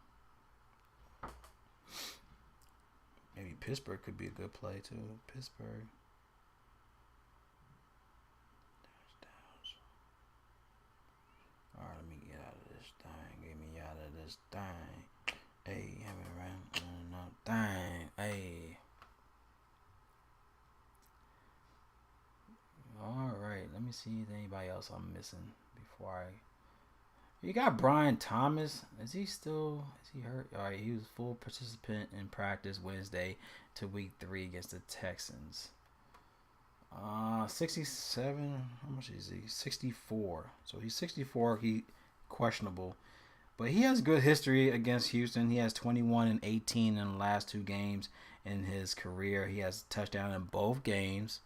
Maybe Pittsburgh could be a good play too. Pittsburgh. All right, let me get out of this thing. Get me out of this thing. Hey, having around no thing. Hey. All right, let me see if anybody else I'm missing before I. You got Brian Thomas. Is he hurt? All right, he was full participant in practice Wednesday to week 3 against the Texans. 67. How much is he? 64. So he's 64. He questionable, but he has good history against Houston. He has 21 and 18 in the last 2 games in his career. He has a touchdown in both games.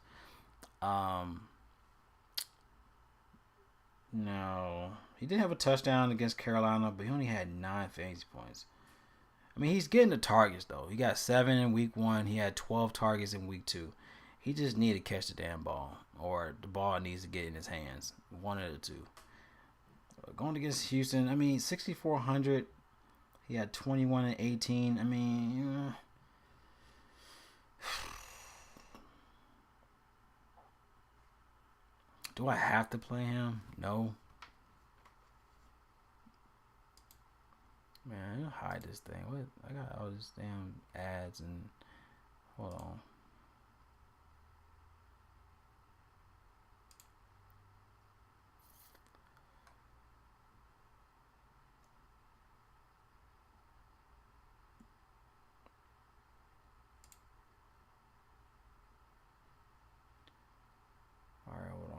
No, he did have a touchdown against Carolina, but he only had 9 fantasy points. I mean, he's getting the targets though. He got 7 in week 1. He had 12 targets in week 2. He just needed to catch the damn ball, or the ball needs to get in his hands. One of the two. Going against Houston, I mean, 6,400. He had 21 and 18. I mean, do I have to play him? No. Man, I'll hide this thing. What? I got all these damn ads and hold on. All right, hold on.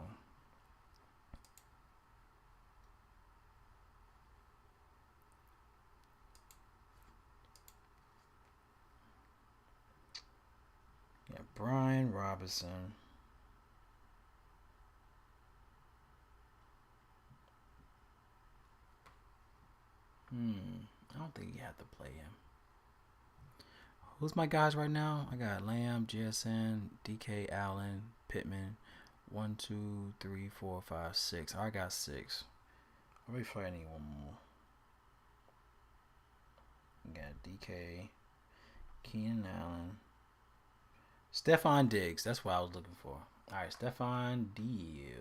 Brian Robinson. I don't think you have to play him. Who's my guys right now? I got Lamb, JSN, DK, Allen, Pittman. 1, 2, 3, 4, 5, 6. I got 6. Let me find any one more. We got DK, Keenan Allen, Stephon Diggs. That's what I was looking for. All right, Stephon Diggs.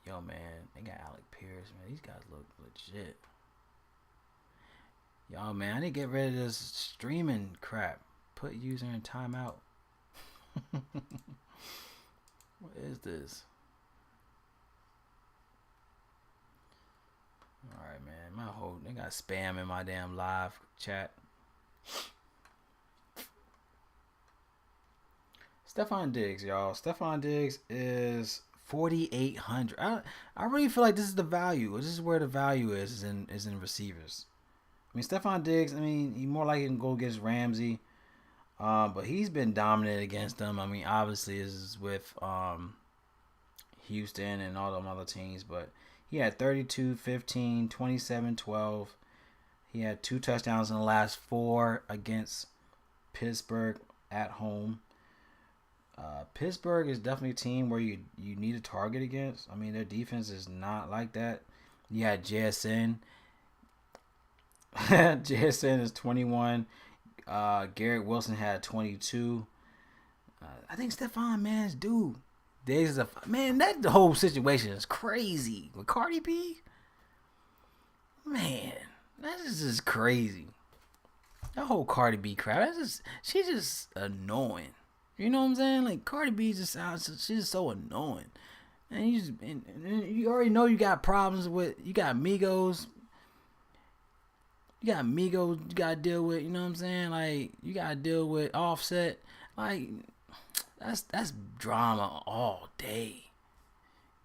Yo, man, they got Alec Pierce, man. These guys look legit. Yo, man, I need to get rid of this streaming crap. Put user in timeout. What is this? Alright, man. They got spam in my damn live chat. Stephon Diggs, y'all. Stephon Diggs is 4,800. I really feel like this is the value. This is where the value is in receivers. I mean, Stephon Diggs, he more likely can go against Ramsey. But he's been dominant against them. I mean, obviously this is with Houston and all them other teams, but he had 32, 15, 27, 12. He had 2 touchdowns in the last 4 against Pittsburgh at home. Pittsburgh is definitely a team where you need a target against. I mean, their defense is not like that. You had JSN. JSN is 21. Garrett Wilson had 22. I think Stephon, man, is due. Diggs is man. That whole situation is crazy with Cardi B. Man, that is just crazy. That whole Cardi B crap. She's just annoying. You know what I'm saying? Like Cardi B just sounds. She's just so annoying. And you already know you got problems with. You got Migos. You gotta deal with, you know what I'm saying? Like, you gotta deal with Offset. Like, that's drama all day.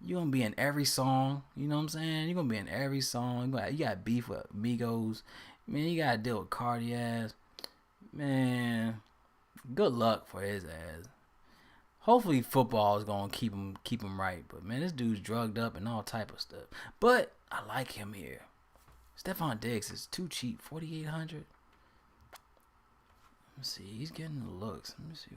You're gonna be in every song, you know what I'm saying? You're gonna be in every song. You got beef with Migos. Man, you gotta deal with Cardi ass. Man, good luck for his ass. Hopefully football is gonna keep him right. But man, this dude's drugged up and all type of stuff. But I like him here. Stephon Diggs is too cheap, 4,800. Let me see. He's getting the looks. Let me see.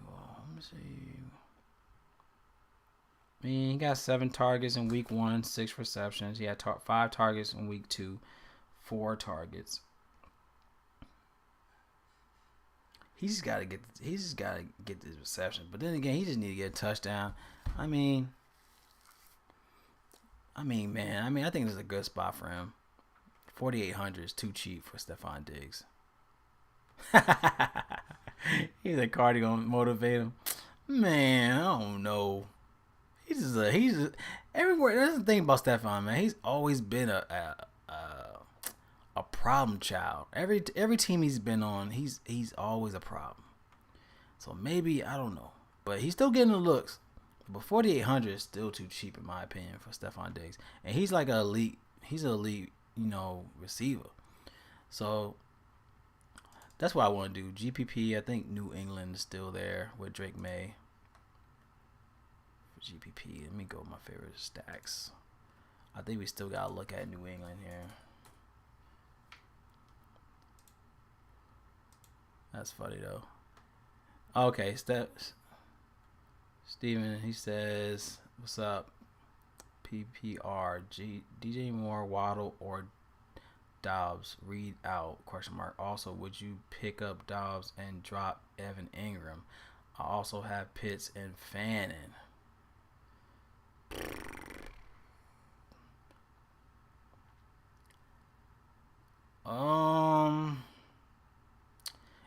I mean, he got 7 targets in week 1, 6 receptions. He had 5 targets in week 2, 4 targets. He just gotta get this reception. But then again, he just need to get a touchdown. I mean, man. I think this is a good spot for him. 4,800 is too cheap for Stephon Diggs. He's a Cardi gonna motivate him. Man, I don't know. He's everywhere. That's the thing about Stephon, man. He's always been a problem child. Every team he's been on, he's always a problem. So maybe, I don't know, but he's still getting the looks. But 4,800 is still too cheap in my opinion for Stephon Diggs, and he's like an elite. He's an elite, receiver. So that's what I want to do. GPP, I think New England is still there with Drake May. For GPP, let me go with my favorite stacks. I think we still got to look at New England here. That's funny, though. Okay, Steven, he says, what's up? PPR, DJ Moore, Waddle, or Dobbs? Read out, ? Also, would you pick up Dobbs and drop Evan Ingram? I also have Pitts and Fannin.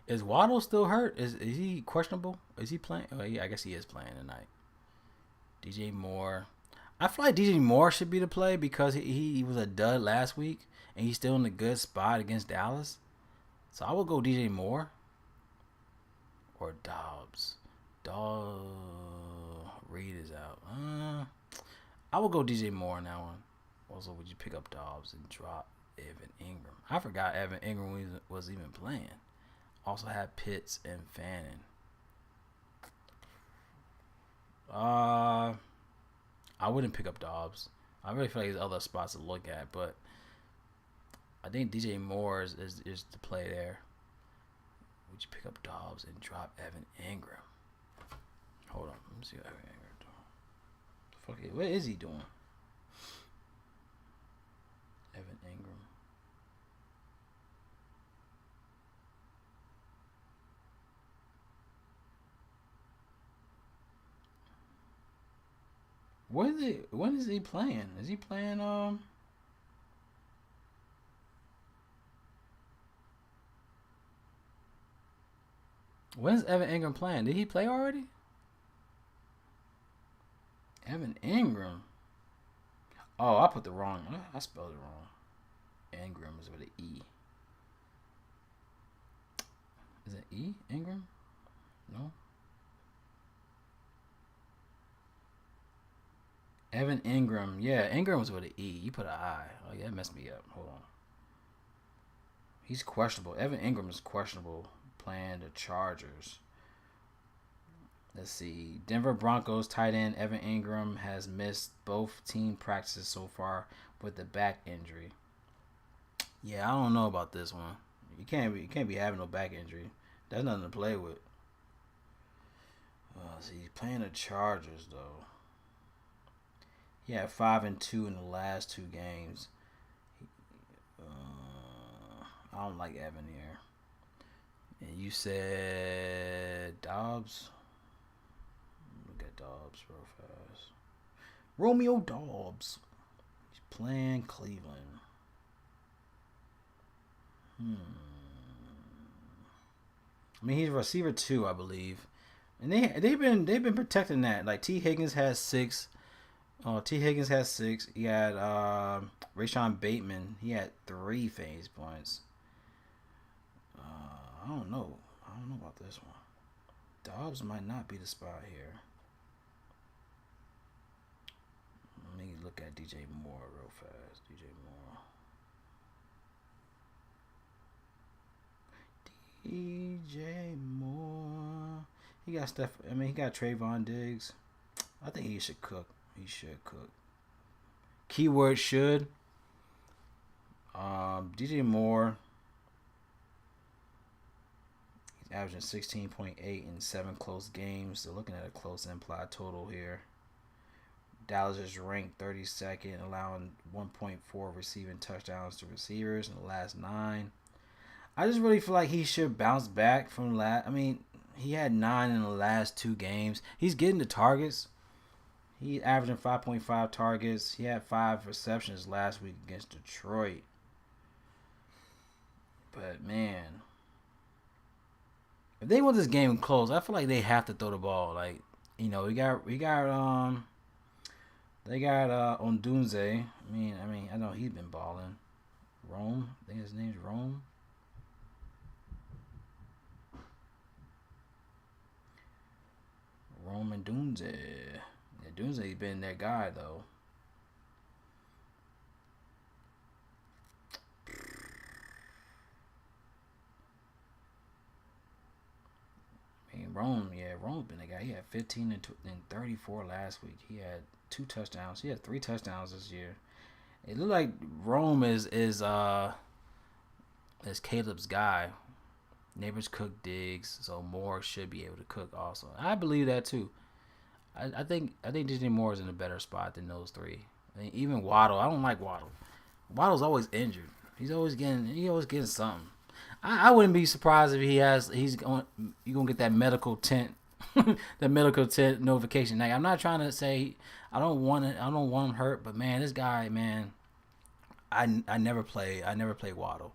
Is Waddle still hurt? Is he questionable? Is he playing? Oh, yeah, I guess he is playing tonight. DJ Moore. I feel like DJ Moore should be the play because he was a dud last week and he's still in a good spot against Dallas. So I will go DJ Moore or Dobbs. Reed is out. I will go DJ Moore on that one. Also, would you pick up Dobbs and drop Evan Ingram. I forgot Evan Ingram was even playing. Also had Pitts and Fannin. I wouldn't pick up Dobbs. I really feel like there's other spots to look at, but I think DJ Moore is the play there. Would you pick up Dobbs and drop Evan Ingram? Hold on, let me see what Evan Ingram doing. Fuck it, what is he doing? Evan Ingram. When is he playing? Is he playing When's Evan Ingram playing? Did he play already? Evan Ingram. Oh, I put the wrong. I spelled it wrong. Ingram is with an E. Is it E? Ingram? No. Evan Ingram. Yeah, Ingram was with an E. You put an I. Oh, yeah, that messed me up. Hold on. He's questionable. Evan Ingram is questionable playing the Chargers. Let's see. Denver Broncos tight end Evan Ingram has missed both team practices so far with a back injury. Yeah, I don't know about this one. You can't be having no back injury. That's nothing to play with. See, he's playing the Chargers though. He had 5-2 in the last 2 games. I don't like Evan here. And you said Dobbs. Look at Dobbs real fast. Romeo Dobbs. He's playing Cleveland. I mean, he's a receiver 2, I believe, and they've been protecting that. Like T Higgins has 6. T Higgins has 6. He had Rashon Bateman. He had 3 fantasy points. I don't know about this one. Dobbs might not be the spot here. Let me look at DJ Moore real fast. DJ Moore. He got stuff. I mean, he got Trayvon Diggs. I think he should cook. Keyword should. DJ Moore. He's averaging 16.8 in 7 close games. So looking at a close implied total here. Dallas is ranked 32nd, allowing 1.4 receiving touchdowns to receivers in the last 9. I just really feel like he should bounce back from last. I mean, he had 9 in the last 2 games. He's getting the targets. He's averaging 5.5 targets. He had 5 receptions last week against Detroit. But man, if they want this game close, I feel like they have to throw the ball. Like, you know, they got Ondunze. I mean, I know he's been balling. Rome, I think his name's Rome. Roman Dunze. Yeah, Dunze's been their guy though. I mean, Rome's been the guy. He had 15 and 34 last week. He had 2 touchdowns. He had 3 touchdowns this year. It looked like Rome is Caleb's guy. Neighbors cook Diggs, so Moore should be able to cook also. I believe that too. I think DJ Moore is in a better spot than those 3. I mean, even Waddle. I don't like Waddle. Waddle's always injured. You're always getting something. I wouldn't be surprised if you're gonna get that medical tent the medical tent notification. Like, I'm not trying to say I don't want him hurt, but man, this guy, man, I never play Waddle.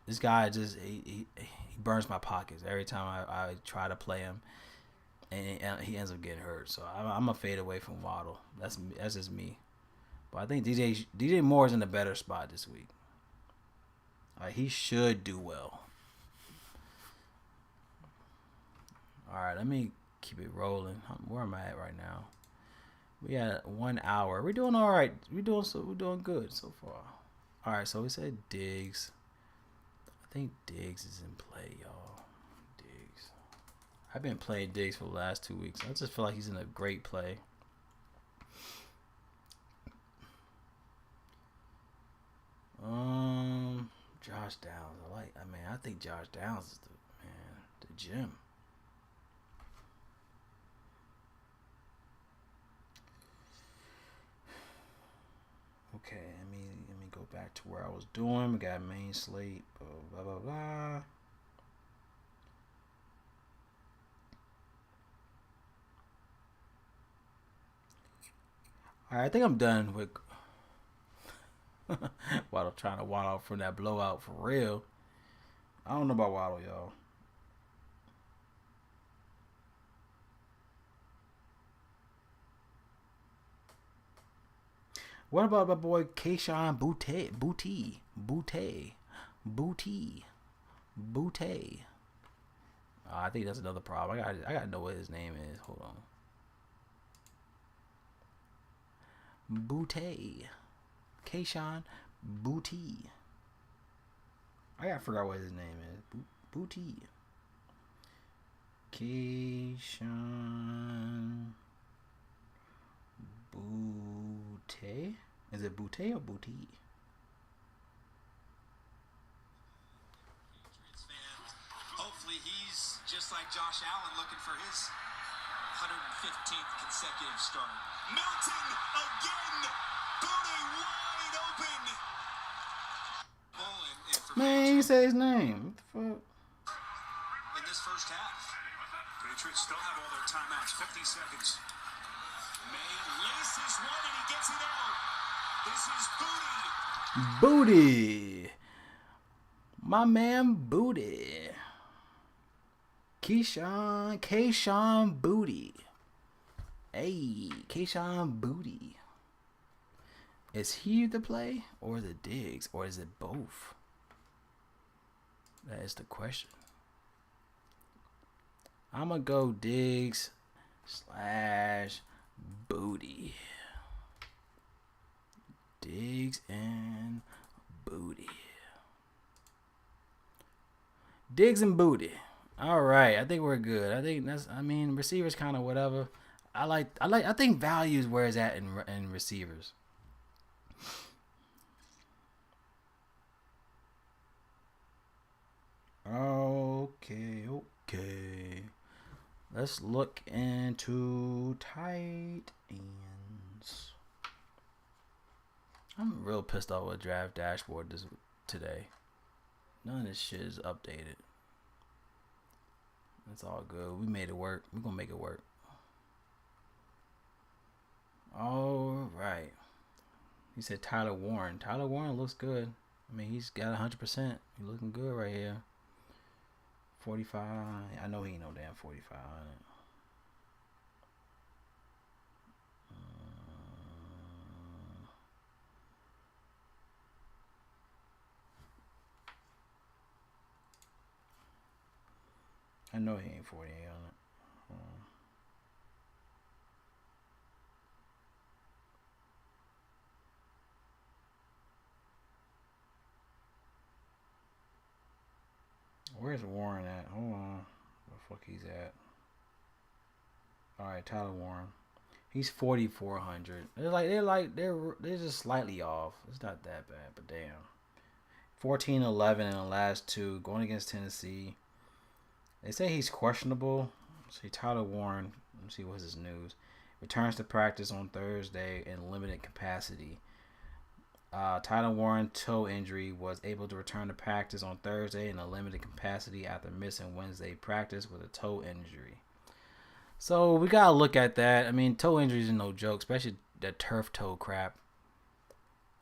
This guy just he burns my pockets every time I try to play him, and he ends up getting hurt. So I'm a fade away from Waddle. That's just me. But I think DJ Moore is in a better spot this week. He should do well. All right, let me keep it rolling. Where am I at right now? We at 1 hour. We're doing all right. We're doing good so far. All right, so we said Diggs. I think Diggs is in play, y'all. Diggs. I've been playing Diggs for the last 2 weeks. I just feel like he's in a great play. Josh Downs. I think Josh Downs is the gem. Okay, let me go back to where I was doing. We got main slate, blah blah blah. All right, I think I'm done with Waddle trying to waddle from that blowout for real. I don't know about Waddle, y'all. What about my boy Kayshon Boutte? I think that's another problem. I gotta know what his name is. Hold on. Boutte. Kayshon Boutte. I gotta figure out what his name is. Boutte. Kayshon Boutte. Is it Boutte or Boutte? Hopefully he's just like Josh Allen looking for his 115th consecutive start. Milton again. Booty wide open. Man, you say his name. What the fuck? In this first half. Patriots still have all their timeouts. 50 seconds. May laces one and he gets it out. This is Booty. My man Booty. Kayshon Boutte. Hey, Kayshon Boutte. Is he the play, or is it Diggs, or is it both? That is the question. I'm gonna go Diggs / Boutte. Diggs and Boutte. Diggs and Boutte. All right, I think we're good. I think receivers kind of whatever. I think value is where it's at in receivers. Okay. Let's look into tight ends. I'm real pissed off with Draft Dashboard today. None of this shit is updated. It's all good. We made it work. We're going to make it work. All right. He said Tyler Warren. Tyler Warren looks good. I mean, he's got 100%. He's looking good right here. 45. I know he ain't no damn 45. I know he ain't 48 on it. Where's Warren at? Hold on. Where the fuck he's at? Alright, Tyler Warren. He's 4,400. They're just slightly off. It's not that bad, but damn. 14-11 in the last two, going against Tennessee. They say he's questionable. See, Tyler Warren, let's see what's his news. Returns to practice on Thursday in limited capacity. Tyler Warren toe injury was able to return to practice on Thursday in a limited capacity after missing Wednesday practice with a toe injury. So we gotta look at that. I mean, toe injuries are no joke, especially that turf toe crap.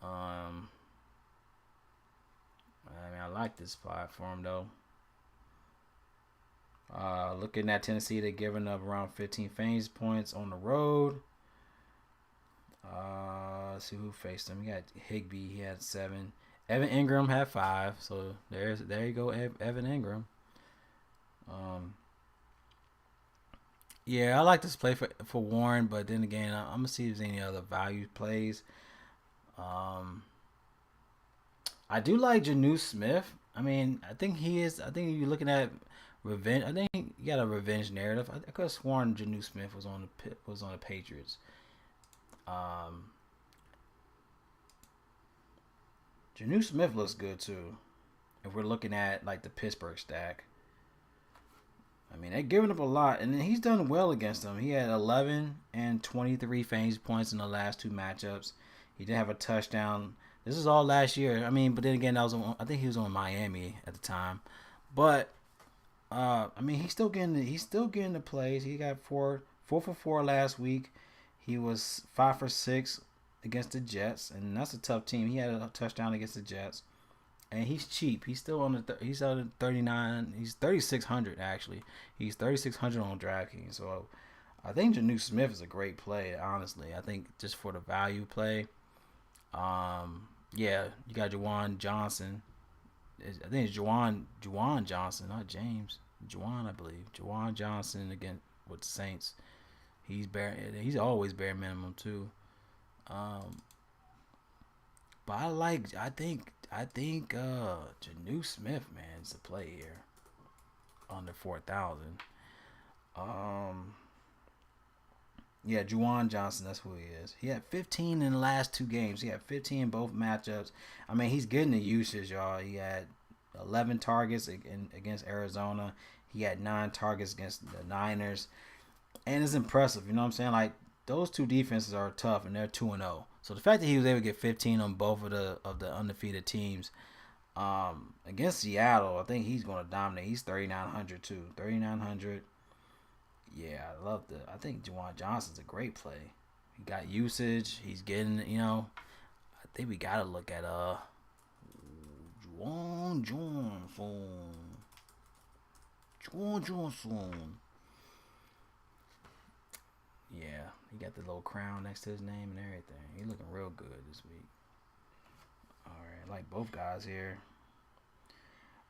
I like this spot for him though. Looking at Tennessee, they're giving up around 15 fantasy points on the road. Let's see who faced them. You got Higbee, he had 7. Evan Ingram had 5. So there you go, Evan Ingram. Yeah, I like this play for Warren, but then again, I'm gonna see if there's any other value plays. I do like Janu Smith. I mean, I think he is. I think you're looking at revenge. I think you got a revenge narrative. I could have sworn Janu Smith was on the Patriots. Um, Janu Smith looks good too. If we're looking at like the Pittsburgh stack, I mean they're giving up a lot, and he's done well against them. He had 11 and 23 fantasy points in the last two matchups. He did have a touchdown. This is all last year. I mean, but then again, I think he was on Miami at the time. But I mean, he's still getting the plays. He got four for 4 last week. He was 5 for 6 against the Jets, and that's a tough team. He had a touchdown against the Jets, and he's cheap. He's still on he's out at 39. He's 3,600 actually. He's 3,600 on Draftkings. So I think Janu Smith is a great play. Honestly, I think just for the value play. Yeah, you got Juwan Johnson. I think it's Juwan Johnson, not James. Juwan, I believe. Juwan Johnson again with the Saints. He's always bare minimum too. But I think Janu Smith, man, is the play here. Under 4,000. Yeah, Juwan Johnson, that's who he is. He had 15 in the last 2 games. He had 15 in both matchups. I mean, he's getting the usage, y'all. He had 11 targets against Arizona. He had 9 targets against the Niners. And it's impressive, you know what I'm saying? Like, those two defenses are tough, and they're 2-0. So the fact that he was able to get 15 on both of the undefeated teams against Seattle, I think he's going to dominate. He's 3,900 too. 3,900. Yeah, I think Juwan Johnson's a great play. He got usage. He's getting, I think we got to look at Juwan Johnson. Yeah, he got the little crown next to his name and everything. He's looking real good this week. All right, I like both guys here.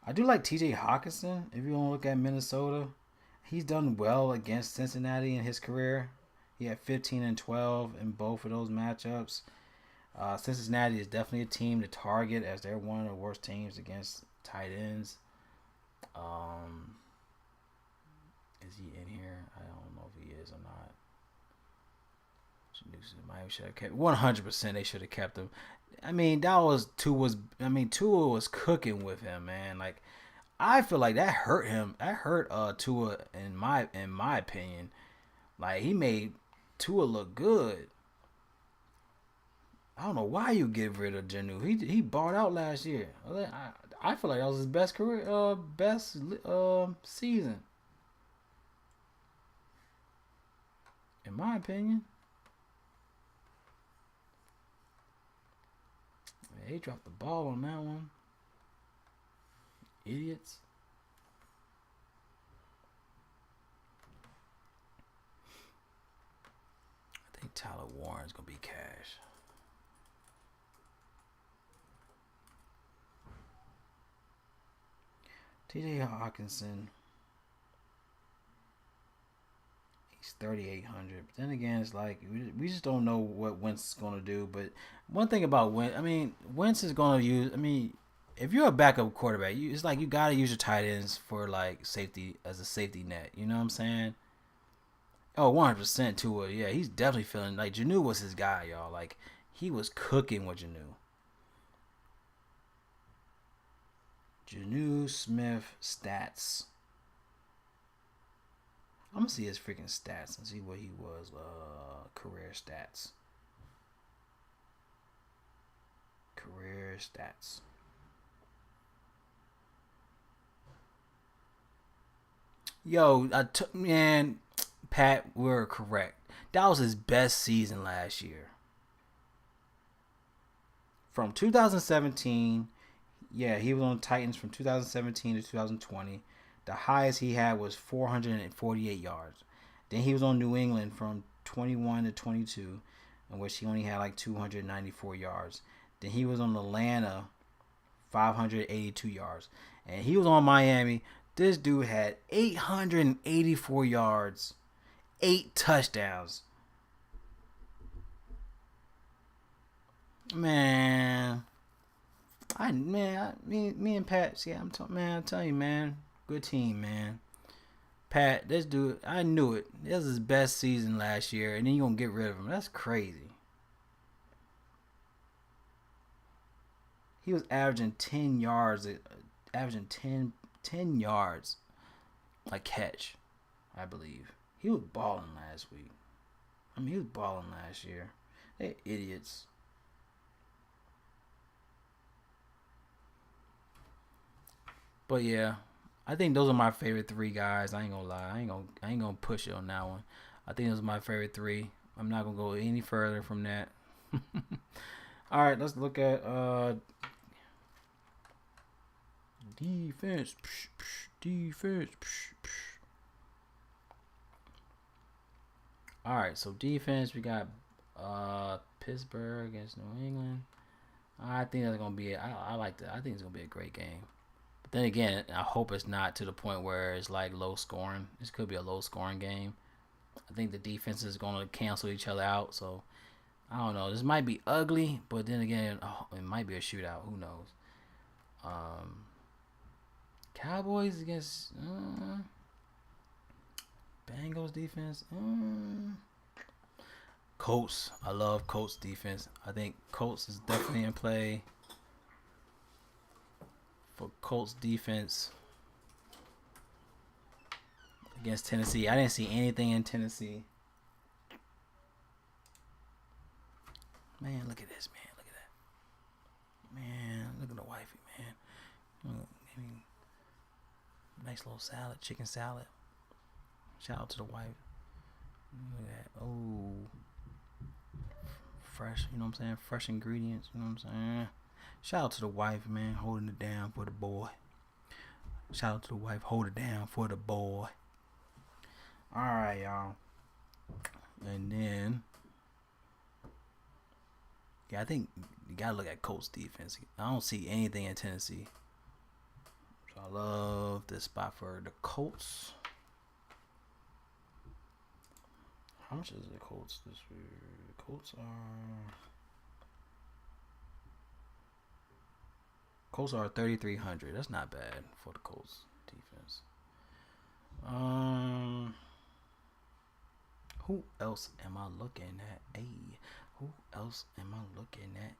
I do like T.J. Hawkinson. If you want to look at Minnesota, he's done well against Cincinnati in his career. He had 15 and 12 in both of those matchups. Cincinnati is definitely a team to target as they're one of the worst teams against tight ends. Is he in here? I don't know if he is or not. Miami should have kept 100%. They should have kept him. I mean, Tua was cooking with him, man. Like, I feel like that hurt him. That hurt Tua in my opinion. Like, he made Tua look good. I don't know why you get rid of Janu. He balled out last year. I feel like that was his best season. In my opinion. They dropped the ball on that one. Idiots. I think Tyler Warren's going to be cash. T.J. Hawkinson. He's 3,800. But then again, it's like we just don't know what Wentz is going to do. But one thing about Wentz is going to use. I mean, if you're a backup quarterback, it's like you got to use your tight ends for like safety as a safety net. You know what I'm saying? Oh, 100% Tua. Yeah, he's definitely feeling like Janu was his guy, y'all. Like he was cooking with Janu. Janu Smith stats. I'm gonna see his freaking stats and see what he was. Career stats. Career stats. Yo, man, Pat, we're correct. That was his best season last year. From 2017, yeah, he was on Titans from 2017 to 2020. The highest he had was 448 yards. Then he was on New England from 21 to 22, in which he only had like 294 yards. Then he was on Atlanta, 582 yards. And he was on Miami. This dude had 884 yards, 8 touchdowns. Man, I Me and Pat. Yeah, I'm telling you, man. Good team, man. Pat, this dude, I knew it. This was his best season last year, and then you gonna get rid of him. That's crazy. He was averaging 10 yards, averaging 10 yards a catch, I believe. He was balling last week. I mean, he was balling last year. They're idiots. But yeah, I think those are my favorite three guys. I ain't gonna lie. I ain't gonna push it on that one. I think those are my favorite three. I'm not gonna go any further from that. All right, let's look at defense. Defense. All right, so defense, we got Pittsburgh against New England. I think that's gonna be. I like that. I think it's gonna be a great game. But then again, I hope it's not to the point where it's like low scoring. This could be a low scoring game. I think the defense is gonna cancel each other out. So I don't know. This might be ugly, but then again, it might be a shootout. Who knows? Cowboys against Bengals defense. Colts. I love Colts defense. I think Colts is definitely in play for Colts defense against Tennessee. I didn't see anything in Tennessee. Man, look at this, man. Look at that. Man, look at the wifey, man. Give me a nice little salad, chicken salad. Shout out to the wife. Look at that. Oh. Fresh, you know what I'm saying? Fresh ingredients, you know what I'm saying? Shout out to the wife, man, holding it down for the boy. Shout out to the wife, hold it down for the boy. Alright, y'all. And then, yeah, I think you gotta look at Colts defense. I don't see anything in Tennessee. So I love this spot for the Colts. How much is the Colts this year? The Colts are 3,300. That's not bad for the Colts defense. Who else am I looking at? Who else am I looking at?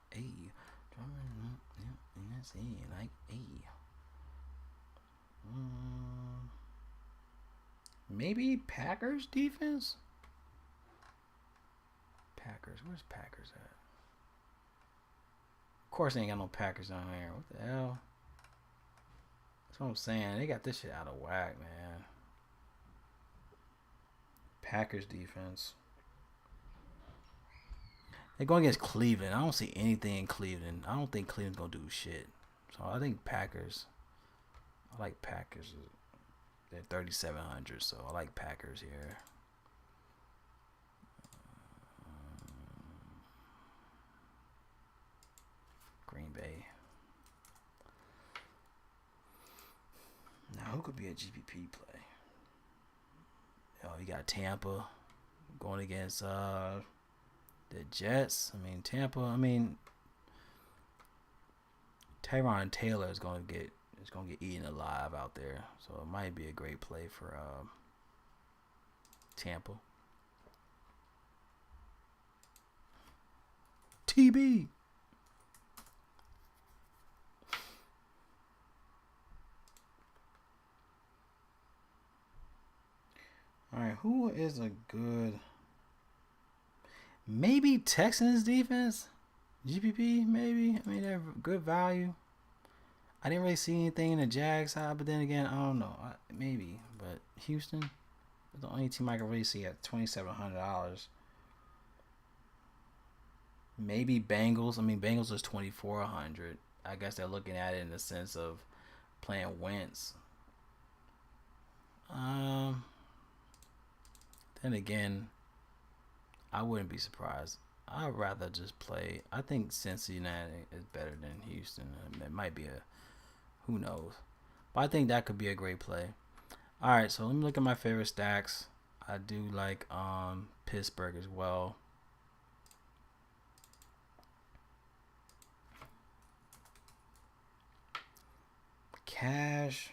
Maybe Packers defense. Packers. Where's Packers at? Of course, they ain't got no Packers down there. What the hell? That's what I'm saying. They got this shit out of whack, man. Packers defense. They're going against Cleveland. I don't see anything in Cleveland. I don't think Cleveland's going to do shit. So I think Packers. I like Packers. They're 3,700, so I like Packers here. Green Bay. Now, who could be a GPP play? You got Tampa going against the Jets. I mean, Tampa. I mean, Tyron Taylor is going to get eaten alive out there, so it might be a great play for Tampa. TB. All right, who is a good? Maybe Texans defense, GPP. Maybe. I mean, they're good value. I didn't really see anything in the Jags side, but then again, I don't know. Maybe, but Houston is the only team I can really see at $2,700. Maybe Bengals. I mean, Bengals is 2,400. I guess they're looking at it in the sense of playing Wentz. Then again, I wouldn't be surprised. I'd rather just play. I think Cincinnati is better than Houston. It might be who knows. But I think that could be a great play. All right, so let me look at my favorite stacks. I do like Pittsburgh as well. cash.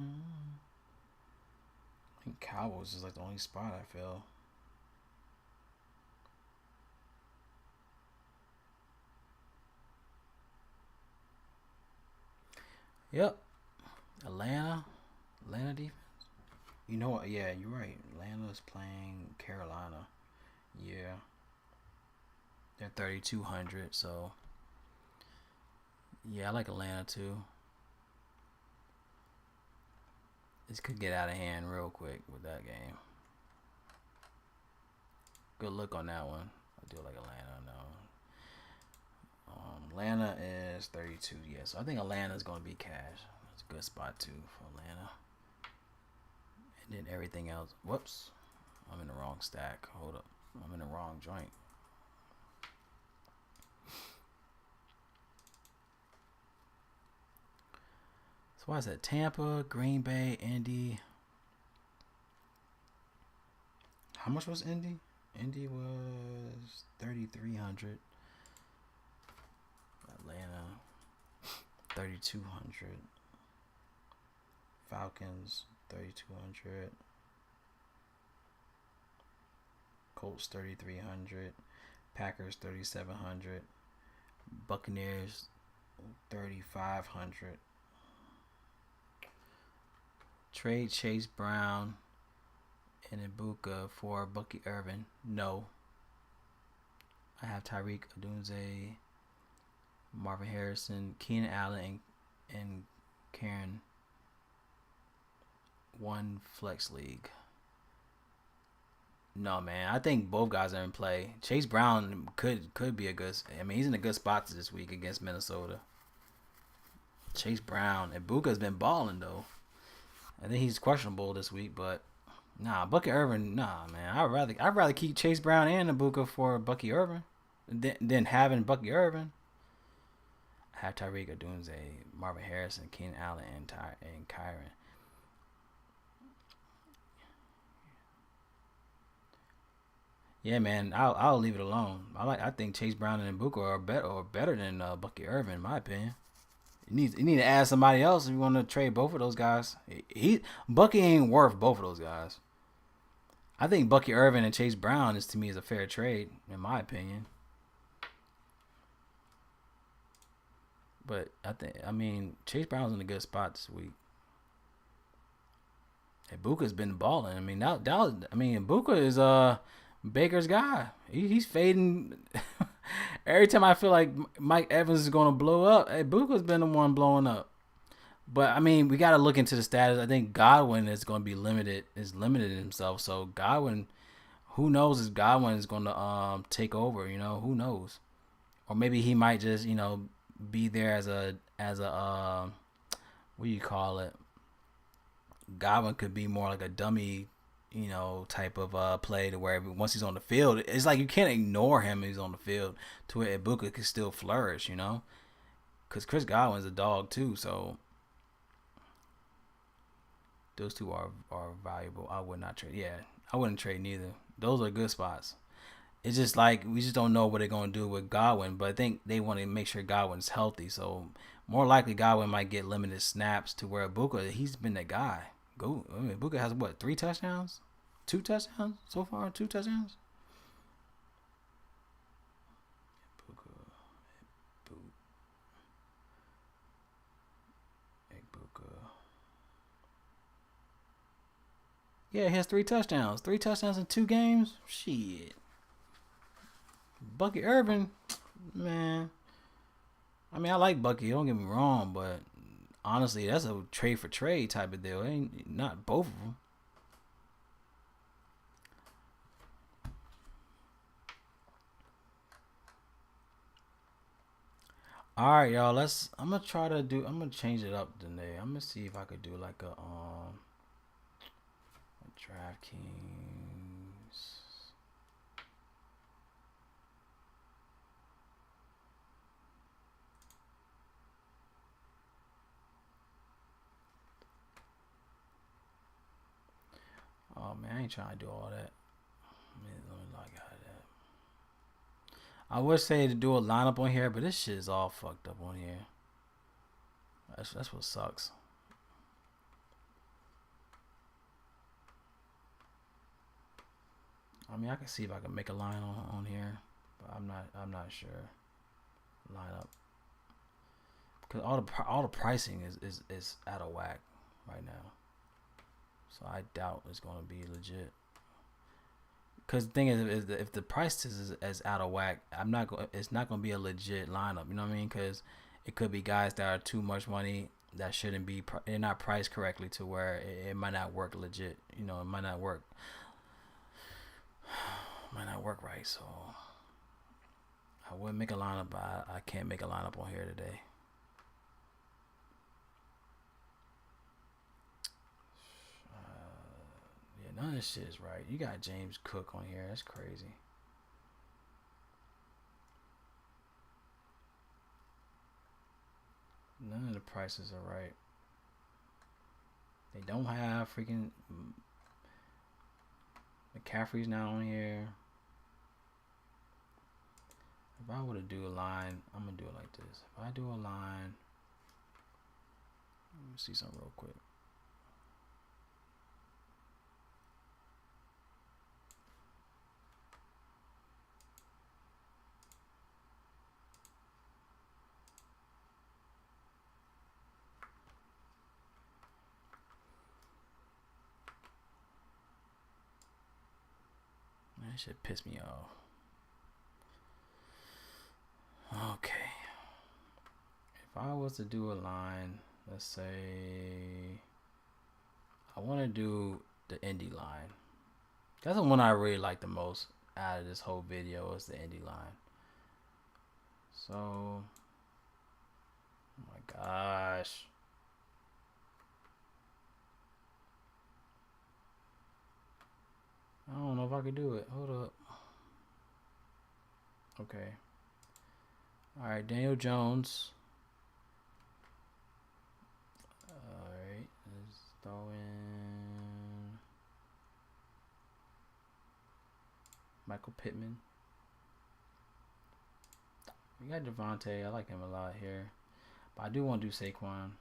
I think Cowboys is like the only spot I feel. Yep. Atlanta defense. You know what? Yeah, you're right. Atlanta's playing Carolina. Yeah. They're 3,200, so yeah, I like Atlanta too. This could get out of hand real quick with that game. Good look on that one. I do like Atlanta, no. Atlanta is 32, yeah. So I think Atlanta's going to be cash. That's a good spot too for Atlanta. And then everything else. Whoops. I'm in the wrong stack. Hold up. I'm in the wrong joint. So why is that? Tampa, Green Bay, Indy. How much was Indy? Indy was 3,300. Atlanta, 3,200. Falcons, 3,200. Colts, 3,300. Packers, 3,700. Buccaneers, 3,500. Trade Chase Brown and Ibuka for Bucky Irvin. No. I have Tyreek Odunze, Marvin Harrison, Keenan Allen, and Karen. One flex league. No, man. I think both guys are in play. Chase Brown could be a good. I mean, he's in a good spot this week against Minnesota. Chase Brown. Ibuka's been balling though. I think he's questionable this week, but nah, Bucky Irvin. Nah, man. I'd rather keep Chase Brown and Ibuka for Bucky Irvin than having Bucky Irvin. I have Tyreek Odunze, Marvin Harrison, Keenan Allen, and Kyron. Yeah, man, I'll leave it alone. I think Chase Brown and Ibuka are better than Bucky Irvin, in my opinion. You need to add somebody else if you want to trade both of those guys. Bucky ain't worth both of those guys. I think Bucky Irvin and Chase Brown is to me is a fair trade, in my opinion. But I mean Chase Brown's in a good spot this week. Ibuka's been balling. I mean Ibuka is Baker's guy. He's fading. Every time I feel like Mike Evans is going to blow up, Ibuka's been the one blowing up. But I mean, we got to look into the status. I think Godwin is going to be limited. Is limited himself. So Godwin, who knows if Godwin is going to take over? You know, who knows? Or maybe he might just be there as a what do you call it? Godwin could be more like a dummy, type of play to where once he's on the field, it's like you can't ignore him when he's on the field to where Ibuka can still flourish, because Chris Godwin's a dog too, so those two are valuable. I would not trade. Yeah, I wouldn't trade neither. Those are good spots. It's just like we just don't know what they're going to do with Godwin, but I think they want to make sure Godwin's healthy, so more likely Godwin might get limited snaps to where Ibuka, he's been that guy. Ibuka has what, 3 touchdowns? 2 touchdowns so far? 2 touchdowns? Ibuka. Yeah, he has 3 touchdowns. 3 touchdowns in 2 games? Shit. Bucky Irvin, man. I mean, I like Bucky, don't get me wrong, but honestly, that's a trade for trade type of deal. Ain't not both of them. All right, y'all. I'm gonna change it up today. I'm gonna see if I could do like a DraftKings. man, I ain't trying to do all that. Let me log out of that. I would say to do a lineup on here, but this shit is all fucked up on here. That's what sucks. I mean, I can see if I can make a line on here, but I'm not sure. Lineup, because all the pricing is out of whack right now. So I doubt it's gonna be legit. Because the thing is if the price is out of whack, it's not gonna be a legit lineup. You know what I mean? Because it could be guys that are too much money that shouldn't be. They're not priced correctly to where it might not work legit. You know, it might not work. Might not work right. So I would make a lineup, but I can't make a lineup on here today. Yeah, none of this shit is right. You got James Cook on here. That's crazy. None of the prices are right. They don't have freaking McCaffrey's not on here. If I were to do a line, I'm gonna do it like this. If I do a line, let me see something real quick. Man, that shit pissed me off. Okay. If I was to do a line, let's say I want to do the Indy line. That's the one I really like the most out of this whole video is the Indy line. So, oh my gosh. I don't know if I could do it. Hold up. Okay. Alright, Daniel Jones. Alright, let's throw in Michael Pittman. We got Devontae. I like him a lot here. But I do want to do Saquon.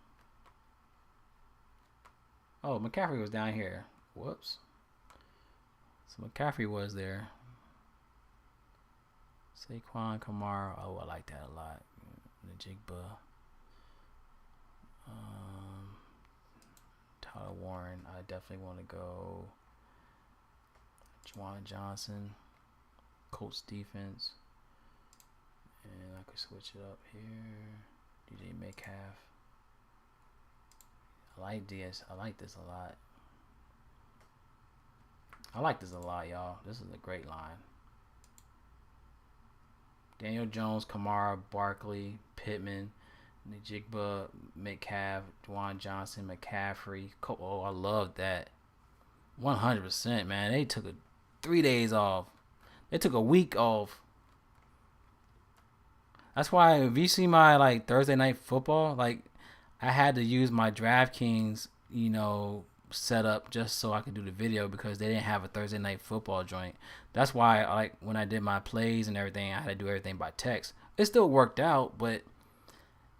Oh, McCaffrey was down here. Whoops. So McCaffrey was there. Saquon, Kamara. Oh, I like that a lot. Najigba. Tyler Warren. I definitely want to go. Juwan Johnson. Colts defense. And I could switch it up here. DJ Metcalf. I like this. I like this a lot. I like this a lot, y'all. This is a great line. Daniel Jones, Kamara, Barkley, Pittman, Najigba, Metcalf, Juwan Johnson, McCaffrey. Oh, I love that. 100%, man. They took 3 days off. They took a week off. That's why if you see my like Thursday night football, like I had to use my Draftkings, set up just so I could do the video because they didn't have a Thursday night football joint. That's why like when I did my plays and everything, I had to do everything by text. It still worked out, but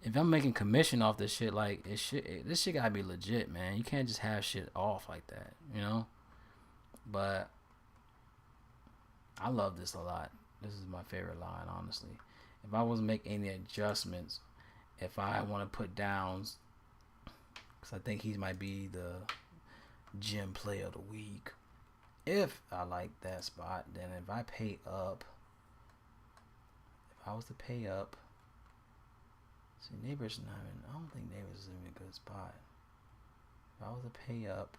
if I'm making commission off this shit, like this shit gotta be legit, man. You can't just have shit off like that, But I love this a lot. This is my favorite line, honestly. If I was to make any adjustments, if I want to put downs, because I think he might be the gym player of the week. If I like that spot, then if I pay up, if I was to pay up, see, Neighbors not in, I don't think Neighbors is in a good spot. If I was to pay up,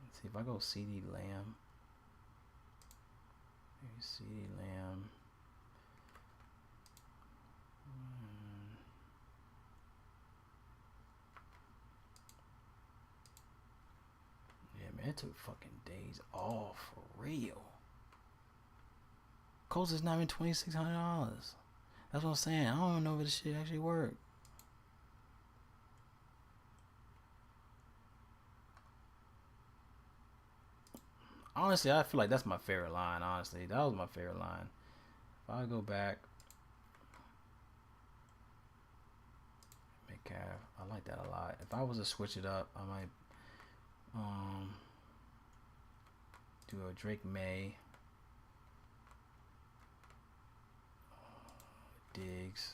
let's see if I go CD Lamb. Maybe CD Lamb. Yeah, man, it took fucking days off for real. Colts is not even $2,600. That's what I'm saying. I don't know if this shit actually worked. Honestly, I feel like that's my favorite line. Honestly, that was my favorite line. If I go back, Metcalf, I like that a lot. If I was to switch it up, I might do a Drake May, Diggs.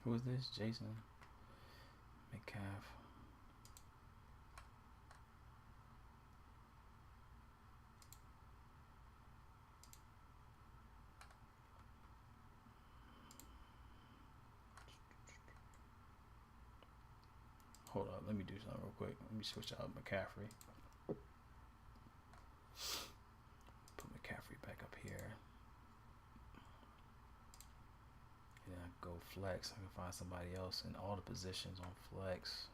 Who is this? Jason Metcalf. Hold up, let me do something real quick. Let me switch out McCaffrey. Put McCaffrey back up here. And I go flex. I can find somebody else in all the positions on flex.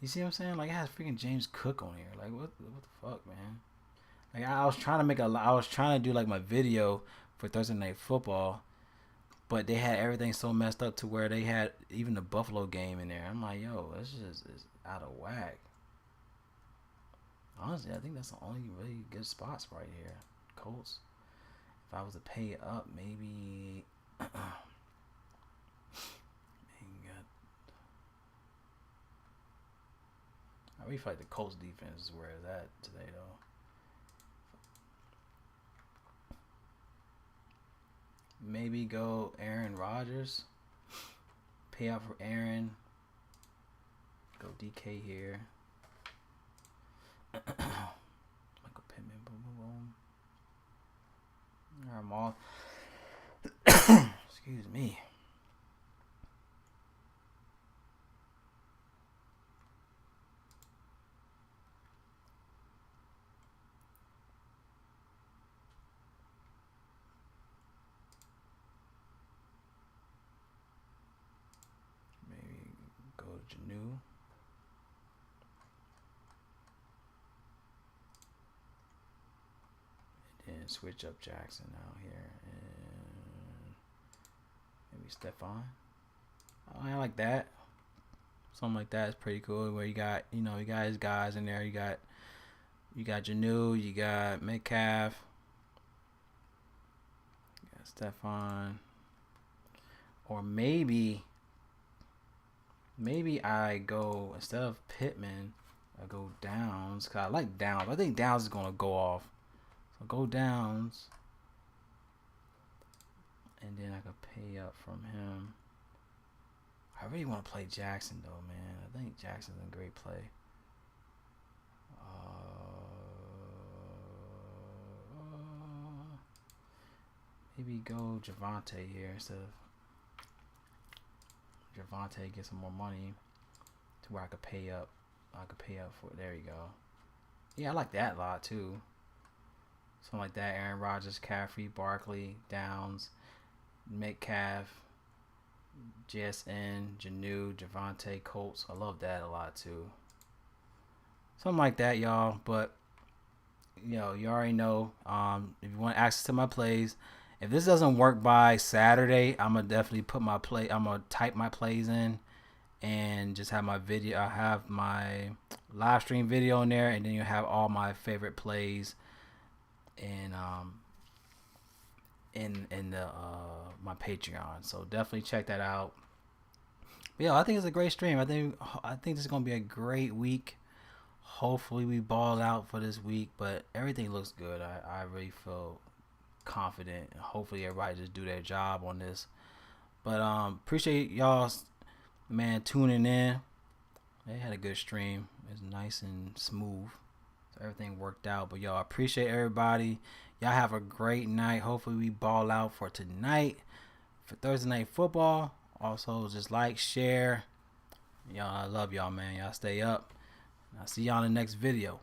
You see what I'm saying? Like, I had freaking James Cook on here. Like, what the fuck, man? Like, I was trying to do like my video for Thursday Night Football, but they had everything so messed up to where they had even the Buffalo game in there. I'm like, yo, this just is out of whack. Honestly, I think that's the only really good spots right here. Colts. If I was to pay up, maybe. I really feel like the Colts defense is where it's at today, though. Maybe go Aaron Rodgers. Pay out for Aaron. Go DK here. Michael Pittman. Boom, boom, boom. I'm all. Excuse me. Janu. And then switch up Jackson out here. And maybe Stephon. I like that. Something like that is pretty cool. Where you got his guys in there. You got Janu, you got Metcalf, you got Stephon. Or maybe I go, instead of Pittman, I go Downs. Cause I like Downs. I think Downs is gonna go off. So go Downs. And then I could pay up from him. I really want to play Jackson though, man. I think Jackson's a great play. Maybe go Javonte here instead of Javonte, get some more money to where I could pay up. For, there you go. Yeah, I like that a lot too. Something like that. Aaron Rodgers, Caffrey, Barkley, Downs, Metcalf, JSN, Janu, Javonte, Colts. I love that a lot too. Something like that, y'all. But you already know. If you want access to my plays, if this doesn't work by Saturday, I'm gonna definitely put my play. I'm gonna type my plays in, and just have my video. I have my live stream video in there, and then you have all my favorite plays, and in the my Patreon. So definitely check that out. But yeah, I think it's a great stream. I think this is gonna be a great week. Hopefully we ball out for this week, but everything looks good. I really feel confident. Hopefully everybody just do their job on this. But appreciate y'all, man, tuning in. They had a good stream. It's nice and smooth. So everything worked out. But y'all, appreciate everybody. Y'all have a great night. Hopefully we ball out for tonight for Thursday Night Football. Also, just like, share. Y'all, I love y'all, man. Y'all stay up. I'll see y'all in the next video.